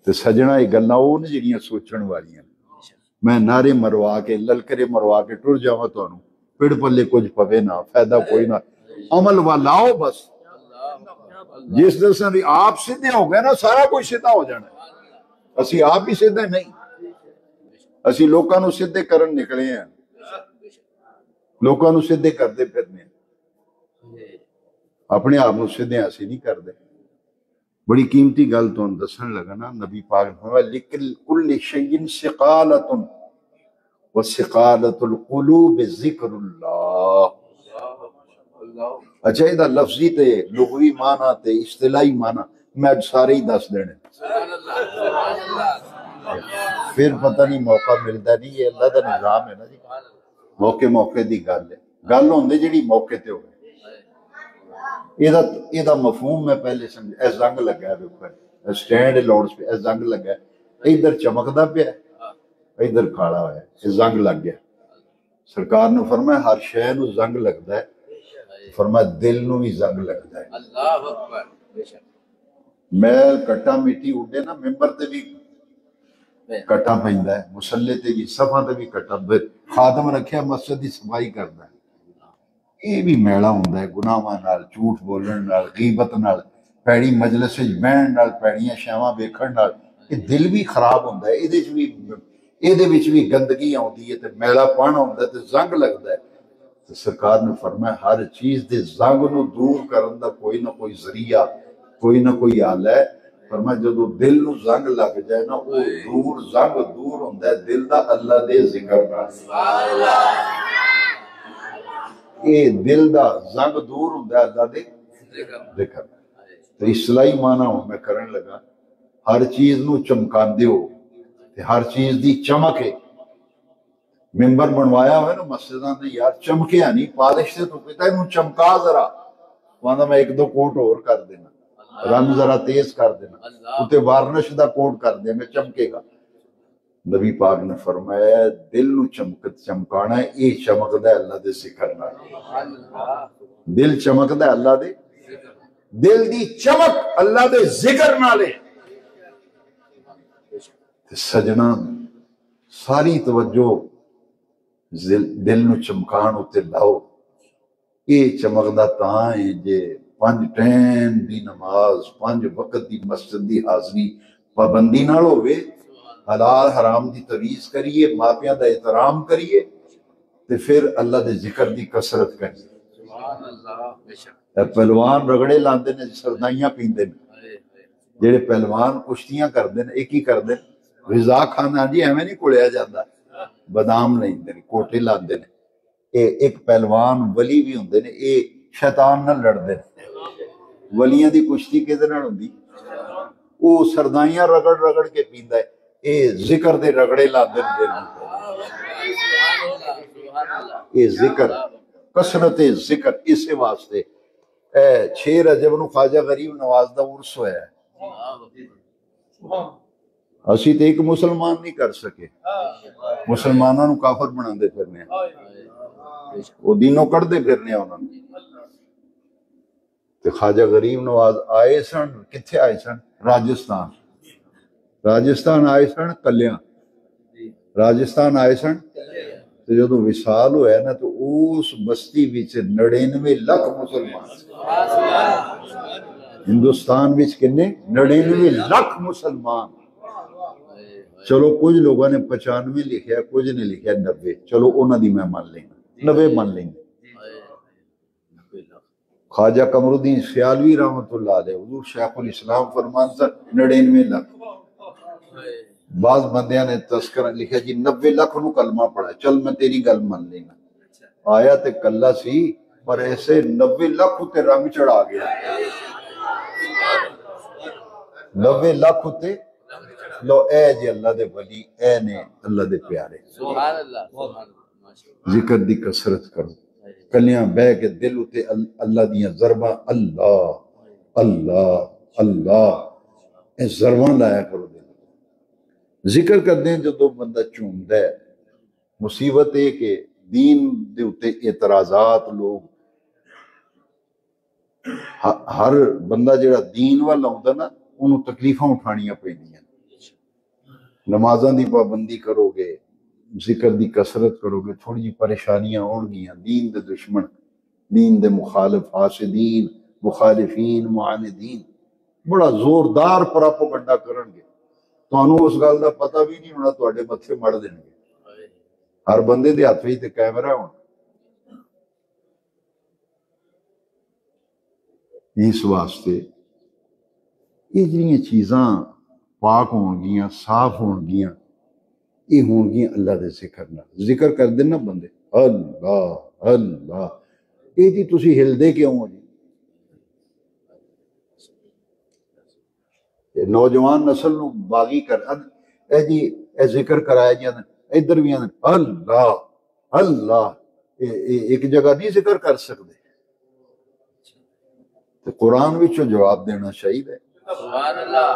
تے سجنا یہ گلاں وہ نے جڑیاں سوچن والیاں، میں نعرے مروا کے للکرے مروا کے ٹر جاواں تانوں پڑ پلے کچھ پوے نہ، فائدہ کوئی نہ، عمل والاؤ بس، جس دن آپ سیدھے ہو گئے نا سارا کوئی سیدھا ہو جانا ہے، اسی آپ ہی سیدھے نہیں، اسی لوکاں نو سدھے کرن نکلے ہیں، لوکاں نو سدھے کردے پھرنے، اپنے آپ نو سدھے اسی نہیں کردے۔ بڑی قیمتی گل تہاڈوں دسن لگا نا، نبی پاک نے فرمایا لکل شیء ثقالۃ وثقالۃ القلوب ذکر اللہ۔ اچھا یہ لفظی تے لغوی معنی تے اصطلاحی معنی میں اج سارے ہی دس دینے، پھر پتہ نہیں موقع ملتا نہیں، یہ اللہ کا نظام ہے نا جی، موقع موقع دی گل ہے، گل ہوندی جڑی موقع تے ہوئے۔ یہ مفہوم میں پہلے سمجھ، اے زنگ لگا ہے اوپر سٹینڈ لاؤڈ پہ، اے زنگ لگا ہے، ادھر چمکدا پیا ادھر کھاڑا ہوا ہے، یہ زنگ لگ گیا۔ سرکار نے فرمایا ہر شے نو زنگ لگدا ہے، فرمایا دل نو بھی زنگ لگدا ہے۔ اللہ اکبر۔ میل کٹا مٹی اڈے نا، ممبر تے بھی کٹا پیندا ہے، مصلی تے بھی، صفاں تے بھی کٹا، خادم رکھیا مسجد دی صفائی کردا ہے، یہ بھی میلا ہوندا ہے گناہاں نال، جھوٹ بولن نال، غیبت نال، پیڑی مجلس وچ بہن نال، پیڑیاں شاواں ویکھن نال، یہ دل بھی خراب ہوندا ہے، ایدے وچ بھی گندگی آندی ہے تے میلا پن ہوندا ہے تے زنگ لگدا ہے۔ تو سرکار نے فرمایا ہر چیز دے زنگ نو دور کرن دا کوئی نہ کوئی ذریعہ، کوئی نہ کوئی حل ہے۔ فرمایا جدوں دل نو زنگ لگ جائے نا، وہ زنگ دور ہوندا ہے دل دا اللہ دے ذکر نال۔ یہ دل دا زنگ دور ہوندا ہے اللہ دے ذکر۔ تو اصطلاحی معنی ہوں میں کرن لگا، ہر چیز نو چمکاندے ہو تے ہر چیز دی چمک ہے۔ ممبر بنوایا ہوئے نا مسجداں نے، یار چمکیا نہیں، پالش سے تو کہتا ہے انہوں چمکا ذرا، وہاں میں ایک دو کوٹ اور کر دینا، رنگ ذرا تیز کر دینا، اتے وارنش دا کوٹ کر دیں گے، چمکے گا۔ نبی پاک نے فرمایا دل نو چمکانا ہے، یہ چمکدا ہے اللہ دے ذکر نال۔ دل چمکدا ہے اللہ دے، دل دی چمک اللہ دے ذکر نال ہے۔ سجنا ساری توجہ دل نو چمکان اتے لاؤ۔ یہ چمکدا تاں ہے جے 5 ٹائم دی نماز، 5 وقت دی مسجد دی حاضری پابندی نال ہوئے، حلال حرام دی تمیز کریے، ماپیاں دا احترام کریے، تے پھر اللہ دے ذکر دی کثرت کریے۔ پہلوان رگڑے لاندے نے، سردائیاں پیندے نے، جڑے پہلوان کشتیاں کردے نے، ایک ہی کردے نے، غذا کھانا جی ایویں نہیں کھڑیا جاتا، بادام لیندے نے، کوٹے لاندے نے۔ ایک پہلوان ولی بھی ہوندے نے، اے شیطان نال لڑدے نے۔ ولیاں دی کشتی کدے نال ہوندی؟ او سردائیاں رگڑ رگڑ کے پیندا ہے، اے ذکر دے رگڑے لاندے نے دل نوں۔ اے ذکر، کثرت ذکر، اس واسطے 6 رجب نو خواجہ غریب نواز دا عرس ہویا ہے۔ اسی تے ایک مسلمان نہیں کر سکے، مسلمانوں نو کافر بنا دے پھرنے ہیں، وہ دینوں کر دے پھرنے ہیں انہوں نے۔ تے خواجہ غریب نواز آئے سن، کتھے آئے سن؟ راجستان۔ راجستان آئے سن کلیاں، راجستان آئے سن۔ تو جدو وصال ہوا نا تو اس بستی وچ 99 لاکھ مسلمان، ہندوستان وچ کنے 99 لاکھ مسلمان۔ چلو کچھ لوگوں نے 95 لکھیا، کچھ نے لکھیا 90، چلو انہاں دی میں مان لیں، 90 مان لیں۔ خواجہ قمر الدین سیالوی رحمۃ اللہ علیہ، حضور شیخ الاسلام فرمان سا 99 لاکھ۔ بعض بندیاں نے تذکرہ لکھا جی 90 لاکھ نو کلمہ پڑھا، چل میں تیری گل مان لینا، آیا تے کلہ سی پر ایسے 90 لاکھ تے رنگ چڑھا گیا، 90 لاکھ تے لو اے جی اللہ دے ولی، اے نے اللہ دے پیارے، سبحان اللہ، ذکر دی کثرت کرو، کلیاں بہ کے دل اتے اللہ دیاں ضرباں، اللہ اللہ اللہ، اے ضرباں لایا کرو دل۔ ذکر کر دیں جدو بندہ چومدا ہے۔ مصیبت ہے کہ دین دے اتے اعتراضات، لوگ ہر بندہ جڑا دین والا ہوندا نا انہوں تکلیفاں اٹھانیاں پیندیاں۔ نمازاں دی پابندی کرو گے، ذکر دی کثرت کرو گے، تھوڑی جی پریشانیاں ہون گیاں، دین دے دشمن، دین دے مخالف، حاسدین، مخالفین، معاندین بڑا زوردار پراپوگنڈا کرن گے، ਤੁਹਾਨੂੰ ਉਸ ਗੱਲ ਦਾ ਪਤਾ ਵੀ ਨਹੀਂ ਹੋਣਾ, ਤੁਹਾਡੇ ਮੱਥੇ ਮੜ ਦੇਣਗੇ। ਹਰ ਬੰਦੇ ਦੇ ਹੱਥ ਵਿੱਚ ਤੇ ਕੈਮਰਾ ਹੋਣਾ। ਇਸ ਵਾਸਤੇ ਇਹ ਜਿਹੜੀਆਂ ਚੀਜ਼ਾਂ ਪਾਕ ਹੋਣਗੀਆਂ, ਸਾਫ਼ ਹੋਣਗੀਆਂ, ਇਹ ਹੋਣਗੀਆਂ ਅੱਲਾ ਦੇ ਜ਼ਿਕਰ ਨਾਲ। ਜ਼ਿਕਰ ਕਰਦੇ ਨਾ ਬੰਦੇ ਅੱਲਾਹ ਅੱਲਾਹ, ਇਹ ਜੀ ਤੁਸੀਂ ਹਿਲਦੇ ਕਿਉਂ ਹੋ ਜੀ? ਨੌਜਵਾਨ ਨਸਲ ਨੂੰ ਬਾਗੀ ਕਰ ਇਹ ਜੀ, ਇਹ ਜ਼ਿਕਰ ਕਰਾਇਆ ਜਾਂਦਾ, ਇੱਧਰ ਵੀ ਆਂਦੇ ਅੱਲਾਹ ਅੱਲਾਹ, ਇਹ ਇੱਕ ਜਗ੍ਹਾ ਨਹੀਂ ਜ਼ਿਕਰ ਕਰ ਸਕਦੇ। ਤੇ ਕੁਰਾਨ ਵਿੱਚੋਂ ਜਵਾਬ ਦੇਣਾ ਚਾਹੀਦਾ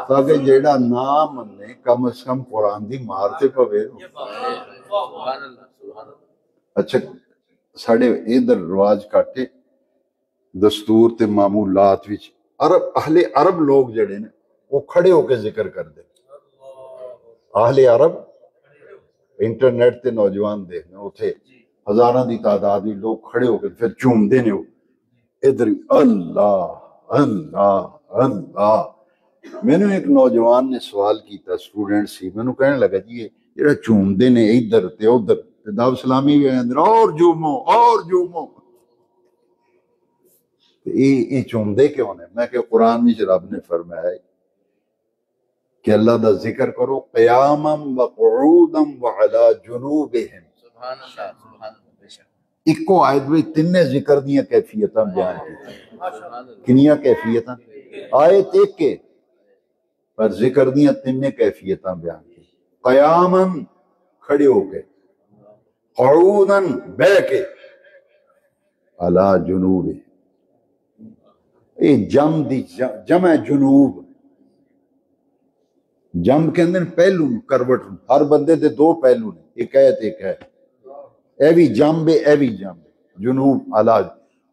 ਤਾਂ کہ ਜਿਹੜਾ ਨਾ ਮੰਨੇ ਕਮ از کم قرآن دی مار تے پوے۔ اچھا ساڑھے ادھر رواج کاٹے دستور تے معمولات وچ اہل عرب لوگ جڑے نے وہ کھڑے ہو کے ذکر کر دے۔ اہل عرب انٹرنیٹ تے نوجوان دیکھنے اتھے ہزاراں دی تعداد وچ لوگ کھڑے ہو کے پھر چوم دینے ہو ادھر اللہ اللہ اللہ۔ میں نے ایک نوجوان نے سوال کیتا، اسٹوڈنٹ سی، میں نے کہنے لگا جی یہ جڑا چومدے نے ادھر تے ادھر تے دعو سلامی بھی اندر اور جومو اور جومو، یہ چومدے کیوں نے؟ میں کہ قرآن میں رب نے فرمایا ہے کہ اللہ دا ذکر کرو قیاما وقعودا وعلا جنوبہم۔ سبحان اللہ سبحان اللہ۔ ایکو آیت میں تینے ذکر دیاں کیفیتاں بیان کی، کنیاں کیفیتاں؟ آیت ایک کے پر ذکر دیاں تینے کیفیتاں بیان کی، قیاماً کھڑے ہو کے، قعوداً بے کے، علا جنوب، یہ جمع جنوب، جم کے اندر پہلو کروٹ، ہر بندے دے دو پہلو نے، ایک ہے اے بھی جنب اے بھی جنب، جنوب علا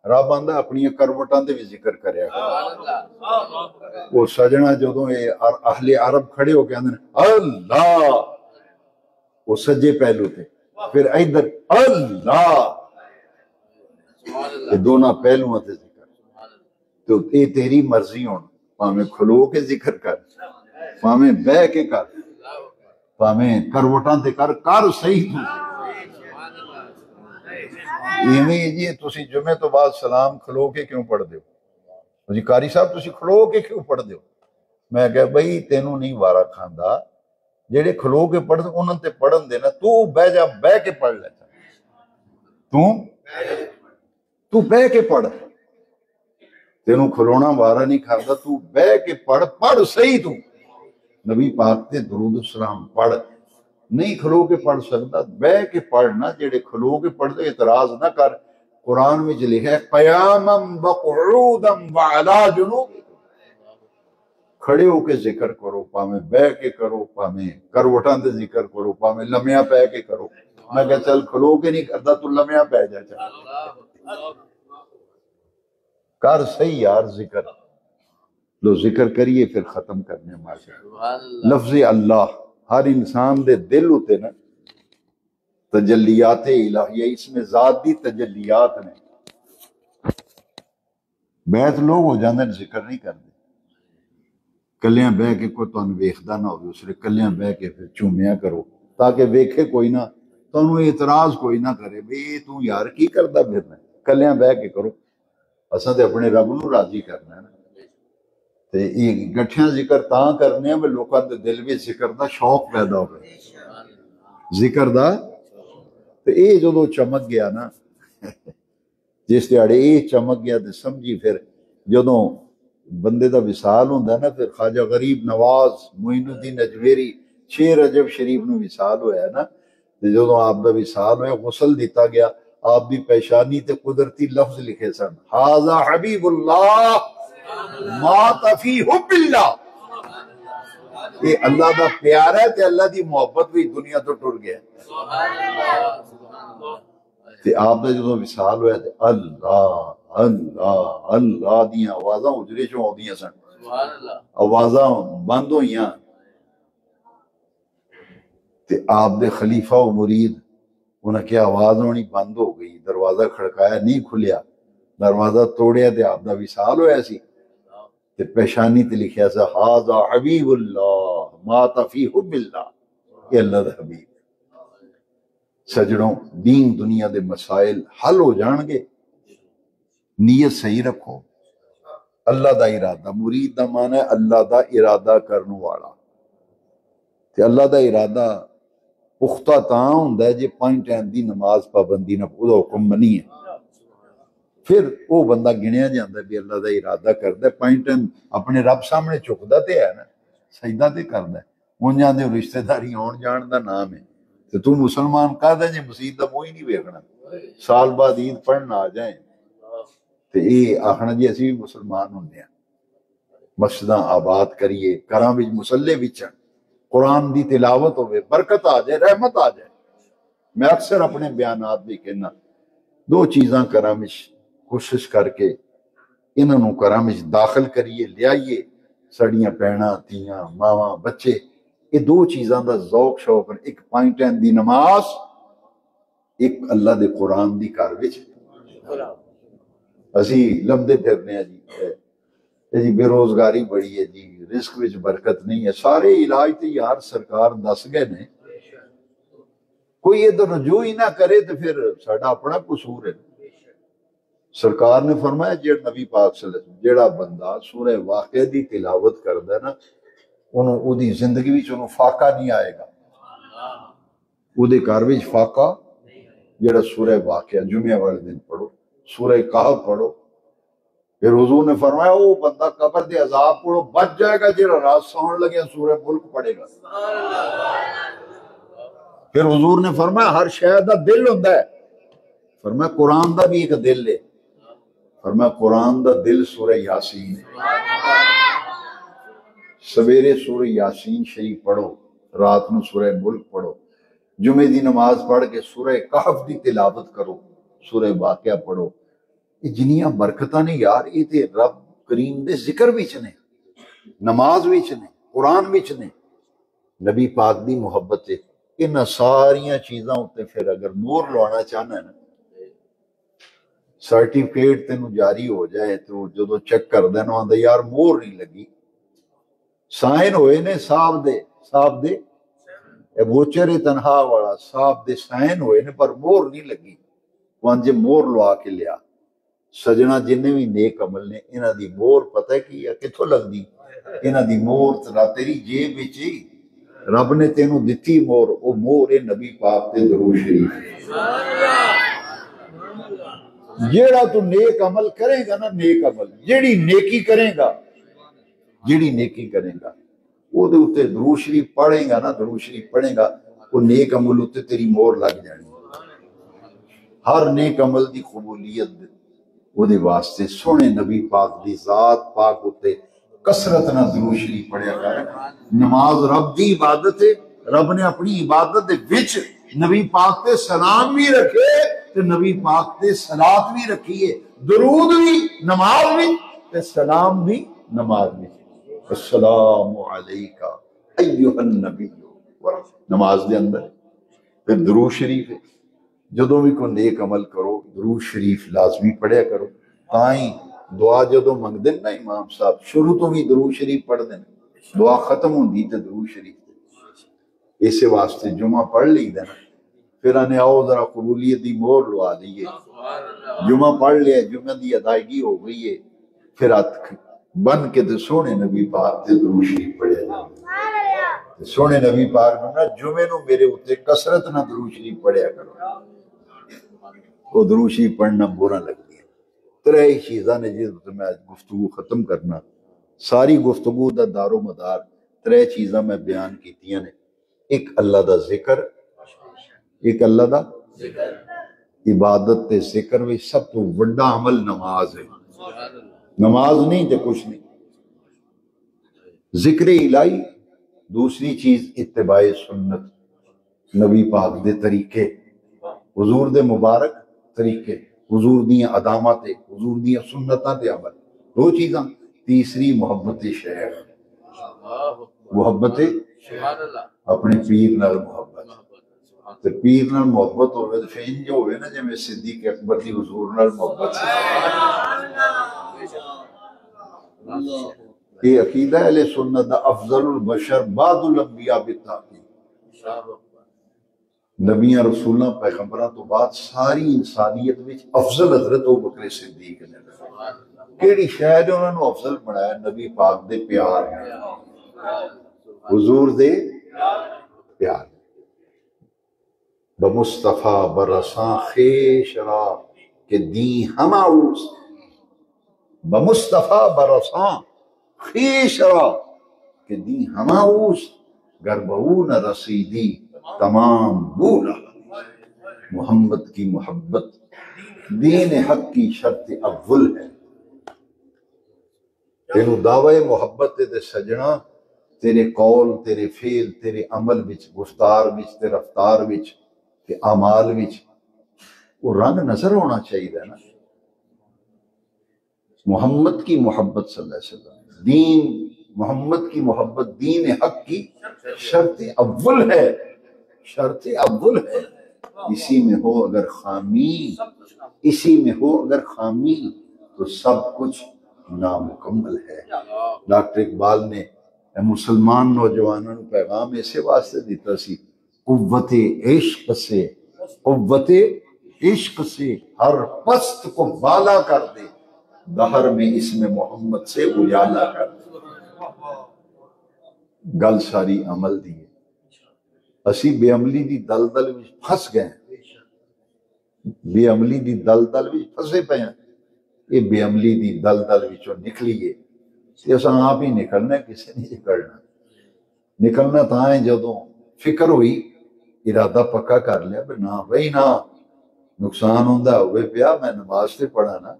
رب آندا اپنی کروٹاں دے بھی ذکر کریا گا۔ وہ سجنا جدوں یہ اہل عرب کھڑے ہو کے اندر اللہ، وہ سجے پہلو تھے، پھر ادھر اللہ، یہ دونوں پہلوؤں تے ذکر۔ تو یہ تیری مرضی ہون، پاویں کھلو کے ذکر کر، پاویں بہ کے کر، پاویں کروٹاں تے کر صحیح تو ایویں جی تسی جمعے تو بعد سلام کھلو کے کیوں پڑھ دیو؟ جی قاری صاحب تسی کھلو کے کیوں پڑھ دیو؟ میں کہا بھئی تینوں نہیں وارا کھاندا، جیڑے کھلو کے پڑھ دے انہاں تے پڑھن دینا، تو بہ جا، بہ کے پڑھ لے، تو بہ کے پڑھ، تینوں کھلونا وارا نہیں کھاندا، تو بہ کے پڑھ صحیح تو نبی پاک تے درود السلام پڑھ، نہیں کھلو کے پڑھ سکتا، بے کے پڑھنا، جڑے کھلو کے پڑھ دے اعتراض نہ کر۔ قرآن میں لکھا ہے قیاما وقعودا وعلا جنوب، کھڑے ہو کے ذکر کرو، پاویں بے کے کرو، پاویں کروٹاں دے ذکر کرو، پاویں لمیاں پہ کے کرو۔ میں کہا چل کھلو کے نہیں کرتا تو لمیاں پہ جا، چل کر صحیح یار ذکر، لو ذکر کریے پھر ختم کرنے ماشاء لفظ اللہ ہر انسان دے دل ہوتے نا تجلیات الہیہ، اس میں ذات دی تجلیات نے۔ بیت لوگ ہو جاندے ذکر نہیں کرتے، کلیاں بہ کے کوئی تانوں ویکھدا نہ ہوے، اسے کلیاں بہ کے پھر چومیا کرو تاکہ ویکھے کوئی نہ، تانوں اعتراض کوئی نہ کرے بھی تو یار کی کردا پھرنا، کلیاں بہ کے کرو۔ اساں تے اپنے رب نو راضی کرنا ہے نا، تے یہ گٹھیاں ذکر تاں کرنے ہیں میں لوکاں دے دل وچ ذکر دا شوق پیدا ہوئے، ذکر دا۔ تے اے جدوں چمک گیا نا، جس دیہڑے اے چمک گیا تے سمجھی پھر جدوں بندے دا وصال ہوندا نا، پھر خواجہ غریب نواز معین الدین اجمیری 6 رجب شریف نو وصال ہویا نا، تے جدوں آپ دا وصال ہویا غسل دیتا گیا، آپ دی پیشانی تے قدرتی لفظ لکھے سن، ھذا حبیب اللہ مات فی حب اللہ، یہ اللہ دا پیار ہے تے اللہ دی محبت بھی دنیا تو ٹر گیا۔ تے آپ دا جدوں وصال ہویا تے اللہ اللہ اللہ دیاں آوازاں اجرے چوں آدیاں سن، آوازاں بند ہوئیاں، تے آپ دے خلیفہ و مرید انہاں کی آواز ہونی بند ہو گئی، دروازہ کھڑکایا نہیں کھلیا، دروازہ توڑیا تے آپ دا وصال ہویا سی۔ تے پیشانی تے لکھیا سا ہاذا حبیب اللہ مات فی حب اللہ، یہ اللہ دا حبیب۔ سجڑوں دین دنیا دے مسائل حل ہو جان گے، نیت صحیح رکھو۔ اللہ دا ارادہ، مرید دا معنی ہے اللہ دا ارادہ کرنے والا، تے اللہ دا ارادہ پختہ تاں ہوندا ہے جے 5 ٹائم دی نماز پابندی نہ او حکم منی ہے، پھر وہ بندہ گنیا جاندا ہے بھی اللہ دا ارادہ کردا ہے، 5 ٹائم اپنے رب سامنے چکدا تے ہے نا، سجدہ تے کردا ہے، اونجاں دے رشتہ داری آن جان دا نام ہے۔ تے تو مسلمان کہدا جے مسجد دا موئی نہیں ویکھنا، سال بعد عید پڑھنا آ جائیں تے یہ آخنا جی اسی بھی مسلمان ہوندے ہیں۔ مسجداں آباد کریے، گھراں وچ مصلے وچ قرآن دی تلاوت ہوئے، برکت آ جائے، رحمت آ جائے۔ میں اکثر اپنے بیانات بھی کہنا 2 چیزاں گھراں وچ کوشش کر کے انہاں نوں گھراں وچ داخل کریے، لے آئیے، سڑیاں پیڑاں تیاں ماواں بچے، یہ 2 چیزاں دا ذوق شوق ہے، ایک 5 ٹائم دی نماز، ایک اللہ دے قرآن دی گھر وچ۔ اسی لمدے پھرنے ہیں جی بے روزگاری بڑی ہے جی، رزق وچ برکت نہیں ہے، سارے علاج تے یار سرکار دس گئے نے، کوئی ادھر رجوع ہی نہ کرے تو پھر ساڈا اپنا قصور ہے۔ سرکار نے فرمایا جیڑا نبی پاک صلی اللہ علیہ وسلم جیڑا بندہ سورہ واقعہ دی تلاوت کردا ہے نا، انہوں او دی زندگی وچ انہوں فاقہ نہیں آئے گا، او دے گھر وچ فاقہ جیڑا سورہ واقعہ جمعہ والے دن پڑھو، سورہ کہف پڑھو، پھر حضور نے فرمایا وہ بندہ قبر دے عذاب پڑھو بچ جائے گا جیڑا رات سون لگے سورہ ملک پڑھے گا۔ پھر حضور نے فرمایا ہر شے دا دل ہوندا ہے، فرمایا قرآن دا بھی ایک دل ہے، فرمایا قرآن دا دل سورہ یاسین ہے۔ سویرے سورہ یاسین شریف پڑھو، رات نو سورہ ملک پڑھو، جمعے دی نماز پڑھ کے سورہ کہف دی تلاوت کرو، سورہ واقعہ پڑھو، یہ جنیاں برکتاں نے یار، یہ تے رب کریم دے ذکر وچ نے، نماز وچ نے، قرآن وچ نے، نبی پاک دی محبت ہے۔ انہاں ساریاں چیزاں ہوتے پھر اگر مور لوانا چاہنا ہے نا، سرٹیفکیٹ تینوں جاری ہو جائے تو جدو چیک کر دینا آندا یار مور نہیں لگی، سائن ہوئے نے صاحب دے ووچر تنہا والا صاحب دے سائن ہوئے نے پر مور نہیں لگی، وانجے مور لوا کے لیا۔ سجنا جننے بھی نیک عمل نے انہاں دی مور پتہ کی ہے کتھوں لگ دی، انہاں دی مور تیری جیب وچ ہی، رب نے تینوں دتی مور، او مور ہے نبی پاک تے درود شریف۔ جیڑا تو نیک عمل کرے گا نا، نیک عمل جیڑی نیکی کرے گا، وہ دے اتے درود شریف پڑھے گا نا، درود شریف پڑھے گا، وہ نیک عمل اتے تیری مور لگ جانی۔ ہر نیک عمل دی قبولیت وہ دے واسطے سونے نبی پاک دی ذات پاک ہوتے کثرت نہ درود شریف پڑھیا کر۔ نماز رب دی عبادت ہے، رب نے اپنی عبادت دے وچ نبی پاک تے سلام بھی رکھے تے نبی پاک تے صلات بھی رکھیے، درود بھی نماز بھی تے سلام بھی نماز بھی۔ السلام علیکہ ایہا النبی، نماز دے اندر پھر درود شریف ہے۔ جدوں بھی کوئی نیک عمل کرو درود شریف لازمی پڑھیا کرو، تائیں دعا جدوں منگ دیں نا امام صاحب شروع تو بھی درود شریف پڑھ دیں، دعا ختم ہوندی تے درود شریف۔ اسے واسطے جمعہ پڑھ لی دینا، پھر آنے آؤ ذرا قبولیت دی مور لوا لیے، جمعہ پڑھ لیا، جمعہ دی ادائیگی ہو گئی ہے، پھر بن کے تے سونے نبی پاک تے درود شریف پڑھیا جائے۔ سونے نبی پاک نے جمعے نو میرے اتنے کثرت نہ درود شریف پڑھیا کرو، وہ درود شریف پڑھنا برا لگتی ہے۔ 3 چیزاں نے جس میں آج گفتگو ختم کرنا، ساری گفتگو دا دار و مدار 3 چیزاں میں بیان کیتیاں نے، ایک اللہ دا ذکر، ایک اللہ دا عبادت تے ذکر میں سب تو بڑا عمل نماز ہے، نماز نہیں تے کچھ نہیں، ذکر الہی۔ دوسری چیز اتباع سنت، نبی پاک دے طریقے، حضور دے مبارک طریقے، حضور دیاں عدامات، حضور دیاں سنتاں تے عمل، 2 چیزاں۔ تیسری محبت شیخ، محبت اپنے پیر نال محبت، تے پیر نال محبت ہوئے تو فین جو ہوئے نا جی میں صدیق اکبر دی حضور نال محبت یہ عقیدہ اہل سنت دا افضل البشر بعد الانبیاء بالتحقیق، نبیاں رسولاں پیغمبراں تو بعد ساری انسانیت وچ افضل حضرت ابوبکر صدیق نے۔ کیڑی شے نے انہاں نو افضل بنایا؟ نبی پاک دے پیار نے، حضور دے پیار۔ بمصطفیٰ برساں خیش را کہ دی ہما اوست، بمصطفیٰ برساں خیش را کہ دی ہما اوست، گر بہو نہ رسیدی تمام بولا۔ محمد کی محبت دین حق کی شرط اول ہے۔ تینو دعوی محبت تے سجنا تیرے قول، تیرے فعل، تیرے عمل وچ، گفتار وچ، تے رفتار وچ، تے اعمال وچ وہ رنگ نظر ہونا چاہیے نا۔ محمد کی محبت صلی اللہ علیہ وسلم، دین محمد کی محبت دین حق کی شرط اول ہے، شرط اول ہے۔ اسی میں ہو اگر خامی، اسی میں ہو اگر خامی تو سب کچھ نامکمل ہے۔ ڈاکٹر اقبال نے مسلمان نوجوانوں کو پیغام ایسے واسطے دیتا سی، قوت عشق سے، قوت عشق سے ہر پست کو بالا کر دے، دہر میں اس میں محمد سے اجالا کر دے۔ گل ساری عمل دی ہے، اسی بے عملی دی دلدل وچ پھس گئے ہیں، بے عملی دی دلدل وچ پھسے پے ہیں۔ یہ بے عملی دی دلدل وچوں نکلیے، اساں آپ ہی نکلنا، کسی نہیں نکلنا۔ نکلنا تاں ہے جدوں فکر ہوئی، ارادہ پکا کر لیا بھی نہ بھائی نہ نقصان ہوندا ہوئے پیا، میں نماز تے پڑھا نا۔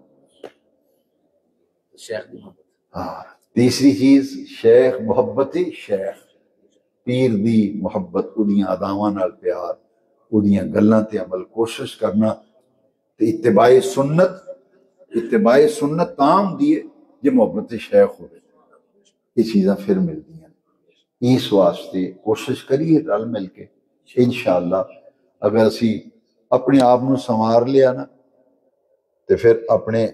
ہاں تیسری چیز شیخ، محبت شیخ، پیر دی محبت، اودیاں اداواں نال پیار، اودیاں گلاں تے عمل، کوشش کرنا تے اتباع سنت، اتباع سنت تام دیے جے محبت شیخ ہوئے، یہ چیزاں پھر ملتی ہیں۔ اس واسطے کوشش کریے رل مل کے، انشاءاللہ اگر اسی اپنے آپ نو سنوار لیا نا تے پھر اپنے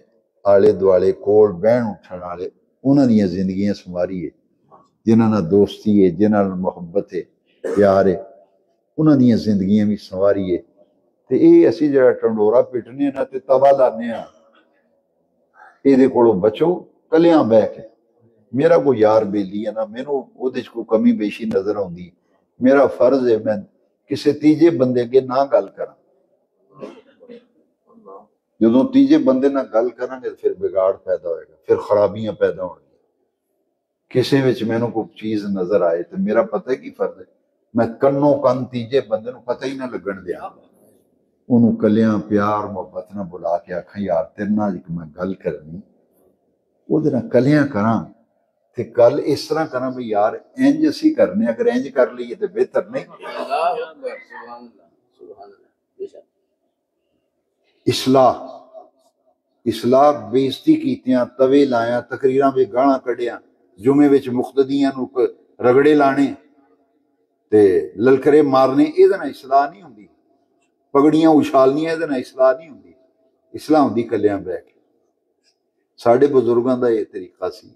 آلے دوالے کول بہن اٹھن والے انہاں دیاں زندگیاں سنواریے، جنہاں نال دوستی ہے، جنہاں نال محبت ہے، پیار ہے، انہاں دیاں زندگیاں بھی سنواریے۔ تے اے اسی جڑا ٹنڈورا پٹنے نا تے توا لانے ہاں، یہ کولوں بچو کلیاں بہ کے۔ میرا کوئی یار بیلی ہے نا، مینوں اودے کوئی کمی بیشی نظر آندی، میرا فرض ہے میں کسی تیجے بندے کے نہ گل کراں۔ جدوں تیجے بندے نہ گل کریں گے پھر بگاڑ پیدا ہوئے گا، پھر خرابیاں پیدا ہوں گی۔ کسی وچ مینوں کوئی چیز نظر آئے تو میرا پتہ کی فرض ہے، میں کنوں کن تیجے بندے نوں پتہ ہی نہ لگن دیا، انہوں کلیاں پیار محبت نہ بلا کے آکھاں یار تیرے نال ایک میں گل کرنی، وہ دے نال کلیاں کراں تے گل اس طرح کراں بھی یار انج اسی کرنے، اگر انج کر لئیے تو بہتر نہیں۔ اصلاح، اصلاح بےزتی کیتیاں، توے لایاں، تقریراں وچ گالاں کڈیاں، جمعے وچ مقتدیاں نوں رگڑے لانے تے للکرے مارنے، اے دے نال اصلاح نہیں ہوندی۔ پگڑیاں اچھالنیاں، دے نال اصلاح نہیں ہوندی، اصلاح ہوندی کلیاں بہ کے۔ ساڈے بزرگاں دا یہ طریقہ سی،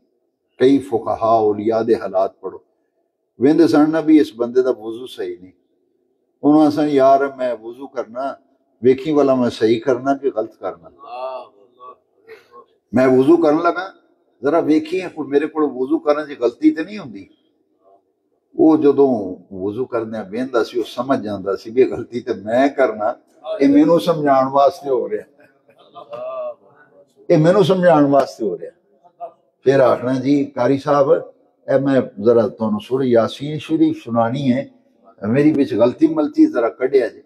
کئی فقہاء اولیاء دے حالات پڑھو، ویندے سن نا بھی اس بندے دا وضو صحیح نہیں، انہوں نے یار میں وضو کرنا ویکھی والا میں صحیح کرنا کہ غلط کرنا، میں وضو کرن لگا ذرا ویکھی کوئی میرے کو وضو کرنے کی غلطی تے نہیں ہوندی۔ وہ جدوں وضو کرنے بہندا سی وہ سمجھ جاندا سی بھی غلطی تے میں کرنا، یہ مینوں سمجھان واسطے ہو رہا، یہ مینوں سمجھان واسطے ہو رہا۔ پھر آخنا جی قاری صاحب اے میں ذرا تانوں سورہ یاسین شریف سنانی ہے، میری بچ غلطی ملتی ذرا کڈیا جی۔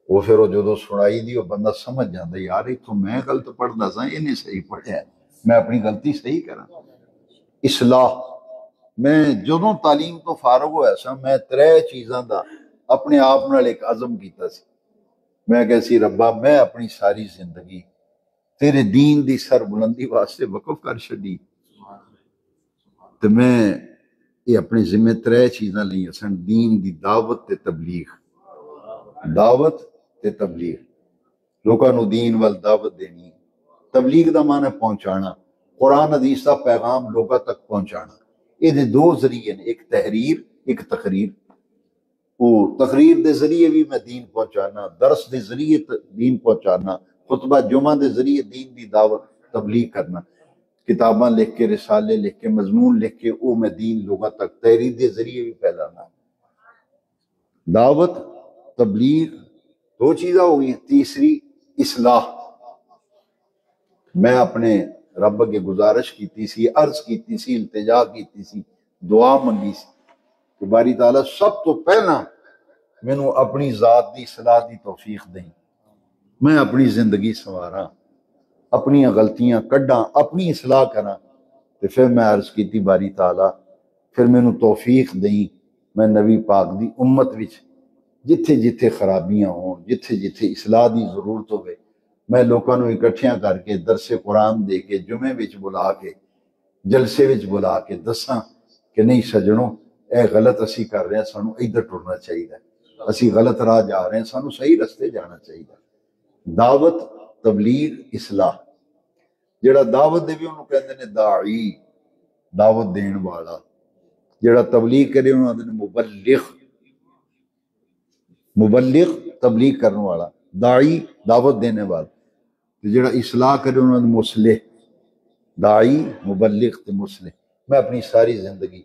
وہ پھر وہ جدو سنائی دی وہ بندہ سمجھ جاندہ یار تو میں غلط پڑھدا سا، انہیں صحیح پڑھیا ہے، میں اپنی غلطی صحیح کراں۔ اصلاح، میں جدوں تعلیم تو فارغ ہوا سا میں 3 چیزاں دا اپنے آپ نال ایک عزم کیتا سی، میں کہا سی ربا میں اپنی ساری زندگی تیرے دین دی سر بلندی واسطے وقف کر چھڈی، تو میں یہ اپنے ذمہ 3 چیزاں لئیاں سن، دین دی دعوت تے تبلیغ، دعوت تے تبلیغ، لوکاں نو دین وال دعوت دینی، تبلیغ دا معنی پہنچانا، قرآن حدیث کا پیغام لوگوں تک پہنچانا. یہ دو ذریعے نے، ایک تحریر ایک تقریر. وہ تقریر دے ذریعے بھی میں دین پہنچانا، درس دے ذریعے دین پہنچانا، خطبہ جمعہ دے ذریعے دین دی دعوت تبلیغ کرنا، کتاباں لکھ کے، رسالے لکھ کے، مضمون لکھ کے وہ میں دین لوگوں تک تحریر دے ذریعے بھی پھیلانا. دعوت تبلیغ دو چیزیں ہو گئی ہیں. تیسری اصلاح. میں اپنے رب کے گزارش کیتی سی، عرض کیتی سی، التجا کیتی سی، دعا منگی سی کہ باری تعالیٰ سب تو پہلا مینوں اپنی ذات دی اصلاح دی توفیق دیں، میں اپنی زندگی سنواراں، اپنی غلطیاں کڈاں، اپنی اصلاح کراں. تو پھر میں عرض کیتی باری تعالیٰ پھر مینوں توفیق دیں میں نبی پاک دی امت وچ جتھے جتھے خرابیاں ہون، جتھے جتھے اصلاح دی ضرورت ہوئے، میں لوکاں نوں اکٹھیاں کر کے درس قرآن دے کے، جمعے وچ بلا کے، جلسے وچ بلا کے دساں کہ نہیں سجنوں اے غلط اسی کر رہے ہیں، سانوں ادھر ٹرنا چاہیے، اسی غلط راہ جا رہے ہیں، سانوں صحیح رستے جانا چاہیے. دعوت تبلیغ اصلاح. جڑا دعوت دے بھی انہوں کہتے ہیں داعی، دعوت دین والا. جڑا تبلیغ کرے انہوں کہتے ہیں مبلغ، مبلغ تبلیغ کرنے والا، داعی دعوت دینے والا. جڑا اصلاح کرے انہوں نے مصلح. داعی، مبلغ تے مصلح. میں اپنی ساری زندگی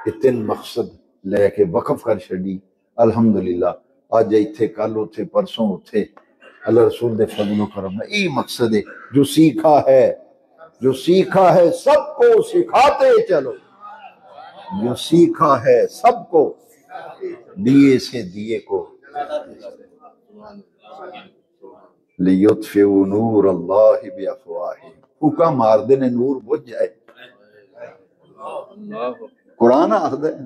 یہ تین مقصد لے کے وقف کر چھڑی. الحمدللہ آج ایتھے، کل اتھے، پرسوں اتھے، اللہ رسول دے فضل و کرم میں یہی مقصد ہے. جو سیکھا ہے، جو سیکھا ہے سب کو سکھاتے چلو، جو سیکھا ہے سب کو دیے سے دیے کو. لیطفئوا نور اللہ بافواہہم. پھوکا مار دینے نور بجھ جائے. قرآن آخدا ہے،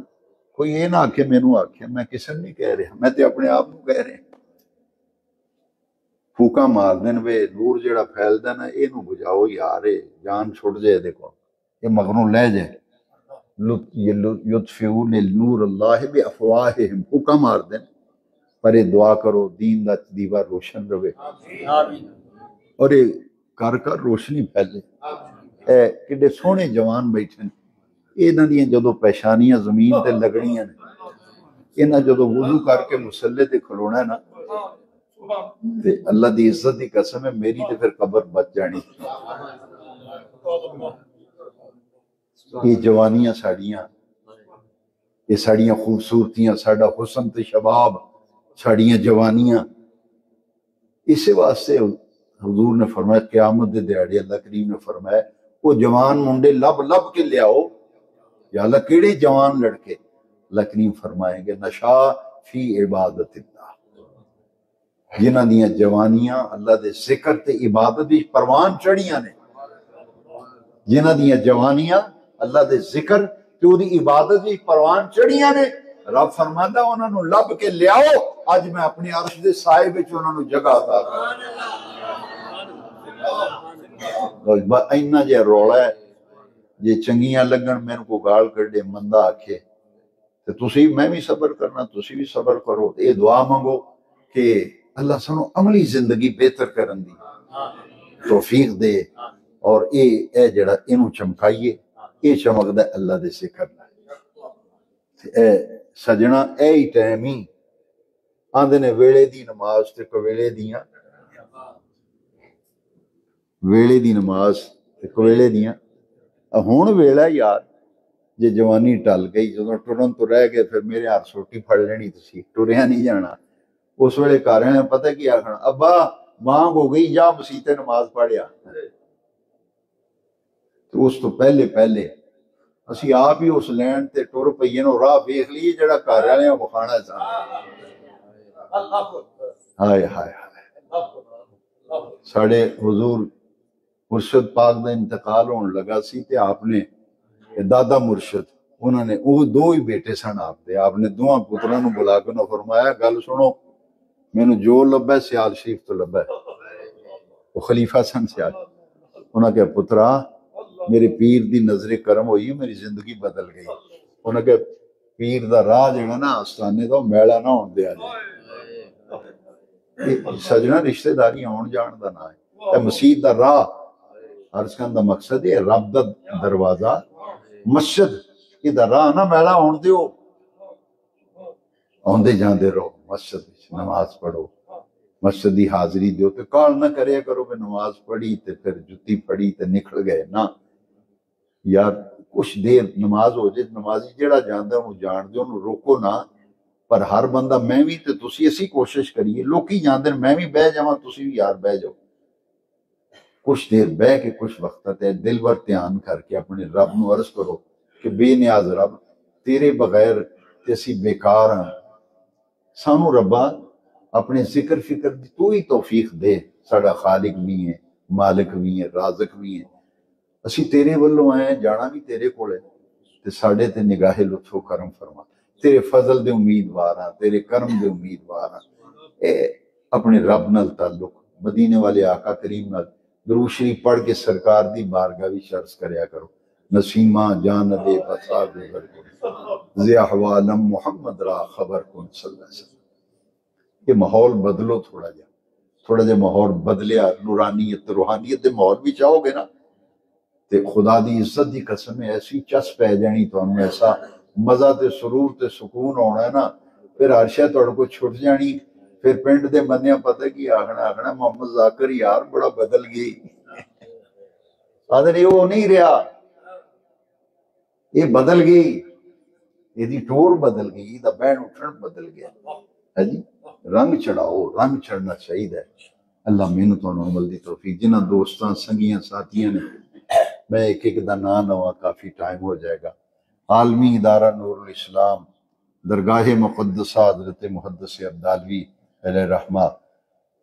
کوئی یہ نہ آکھے مینوں آکھے، میں کسی نہیں کہہ رہا، میں تے اپنے آپ کو کہہ رہا. پھوکا مار دین وے نور جڑا پھیل دینا اینو بجھاؤ یار، جان چھوڑ جائے. دیکھو یہ مغنوں لے جائے. یطفئون نور اللہ بافواہہم، پھوکا مار دین. پر یہ دعا کرو دین دا دیوا روشن رہے اور یہ کر کر روشنی پھیلے. اے کڈے سونے جوان بیٹھے، انہاں دیاں جدو پیشانیاں زمین تے لگنیاں نے، انہاں جدو وضو کر کے مصلے تے کھلونا ہے نا، تے اللہ دی عزت دی قسم ہے میری تے پھر قبر بچ جانی. یہ جوانیاں ساڑیاں، یہ ساڑیاں خوبصورتیاں، ساڑا حسن تے شباب، ساڑیاں جوانیاں. اسی واسطے حضور نے فرمایا قیامت دے دیہڑے اللہ کریم نے فرمایا وہ جوان منڈے لب لب کے لے آؤ. یا اللہ کیڑے جوان لڑکے؟ اللہ کریم فرمائیں گے نشا فی عبادت اللہ، جنہاں دیاں جوانیاں اللہ دے ذکر تے عبادت دی پروان چڑھیاں نے، جنہاں دیاں جوانیاں اللہ دے ذکر تے او دی عبادت دی پروان چڑھیاں نے. رب فرماندا انہاں نوں لب کے لیاؤ، اج میں اپنی عرش دے سائے وچ انہاں نوں جگہ عطا کراں. اینا جے رولا ہے جے چنگیاں لگن میرے کو گال کڈے مندہ آکھے تے تسی میں بھی صبر کرنا، تسی بھی صبر کرو. اے دعا منگو کہ اللہ سانو عملی زندگی بہتر کرن دی توفیق دے. اور اے جڑا اینو چمکائیے، اے چمکدا اللہ دے ذکر نال. اے سجنا اے ہی ٹائم ہی آندے نے ویلے دی نماز تے کویلے دیاں، ویلے دی نماز تے کویلے دیاں. ہون ویلا یار جے جوانی ٹل گئی، جدوں ٹرن تو رہ گئے پھر میرے ہاتھ سوٹی پھڑ لینی، تسی ٹریا نہیں جانا. اس ویلے گھر والے پتہ کی آکھنا، ابا مانگ ہو گئی جا مسیت نماز پڑھیا. تو اس تو پہلے اسی آپ ہی اس لین تے ٹر پئیے نو راہ ویکھ لیے جڑا گھر والے وکھانا چاہنا. ہائے ہائے ہائے. ساڑے حضور مرشد پاک دا انتقال ہون لگا سی تے آپ نے دادا مرشد انہوں نے وہ دو ہی بیٹے سن آپ نے دوہاں پتراں نو بلا کے نہ فرمایا گل سنو مینوں جو لبا ہے سیال شریف تو لبا ہے. وہ خلیفہ سن سیال. انہاں کہ پترا میرے پیر دی نظر کرم ہوئی، میری زندگی بدل گئی. انہاں کہ پیر دا راہ جڑا نا آستانے دا میلا نہ ہون دیا جائے. سجنا رشتہ داری آن جان دا نہ ہے، اے مسیح دا راہ عرض کرنے دا مقصد ہے رب دا دروازہ مسجد ادھر راہ نہ میلا ہون دیو، آندے جاندے رہو مسجد نماز پڑھو، مسجد دی حاضری دیو، تے کال نہ کریا کرو کہ نماز پڑھی تے پھر جتی پڑھی تے نکل گئے نا یار، کچھ دیر نماز ہو جائے، نمازی جڑا جاندا انہوں جان دے، انہوں روکو نہ، پر ہر بندہ میں بھی تے تسی اسی کوشش کریے، لوکی جاندے میں بھی بہ جاواں تسی بھی یار بہ جاؤ، کچھ دیر بہ کے کچھ وقت تے دل بر دھیان کر کے اپنے رب نو عرض کرو کہ بے نیاز رب تیرے بغیر تے اسی بیکار ہیں، سانو ربا اپنے ذکر فکر دی تو ہی توفیق دے، ساڑا خالق بھی ہے، مالک بھی ہے، رازق بھی ہے، اسی تیرے ولوں آئے جانا بھی تیرے کول ہے، تے ساڑے تے نگاہ لطف و کرم فرما، تیرے فضل دے امیدوار ہیں، تیرے کرم دے امیدوار ہیں، اے اپنے رب نال تعلق، مدینے والے آقا کریم نال درود شریف پڑھ کے سرکار دی بارگاہ بھی شرط کریا کرو، نسیمہ جان دے بسا گزر کن زی احوالم محمد را خبر کن صلی اللہ علیہ وسلم۔ یہ ماحول بدلو تھوڑا جا ماحول بدلیا، نورانیت روحانیت دے ماحول بھی چاہو گے نا تے خدا دی عزت دی قسم ایسی چس پہ جانی تو ہم ایسا مزہ تے سرور تے سکون ہونا ہے نا، پھر ہر شے توڑ کو چھٹ جانی، پھر پنڈ دے بندیاں پتہ کی آخنا محمد ذاکر یار بڑا بدل گئی، آدھر یہ وہ نہیں رہا، یہ بدل گئی، یہ دی ٹور بدل گئی، دا بین اٹھن بدل گیا ہے جی، رنگ چڑھاؤ، رنگ چڑھنا چاہیے ہے۔ اللہ مینوں تانوں عمل دی توفیق، جنہ دوستاں سنگیاں ساتھیاں نے میں ایک دا نام نواں کافی ٹائم ہو جائے گا، عالمی ادارہ نور الاسلام درگاہ مقدسہ حضرت محدث عبدالوی علیہ رحمہ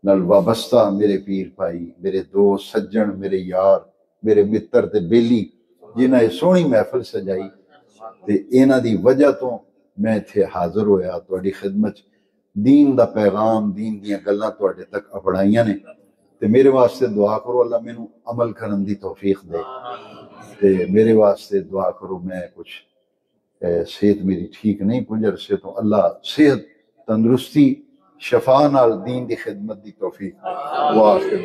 نال وابستہ میرے پیر بھائی، میرے دوست سجن، میرے یار، میرے متر تے بیلی جنہ یہ سونی محفل سجائی تے اینہ دی وجہ تو میں تھے حاضر ہویا تواڈی خدمت، دین دا پیغام، دین دیاں گلاں تواڈے تک اپڑائیاں نے، تے میرے واسطے دعا کرو اللہ مینوں عمل کرن دی توفیق دے، تے میرے واسطے دعا کرو، میں کچھ صحت میری ٹھیک نہیں پنجر سے تو اللہ صحت تندرستی شفا نال دین دی خدمت دی توفیق دے۔ وآخر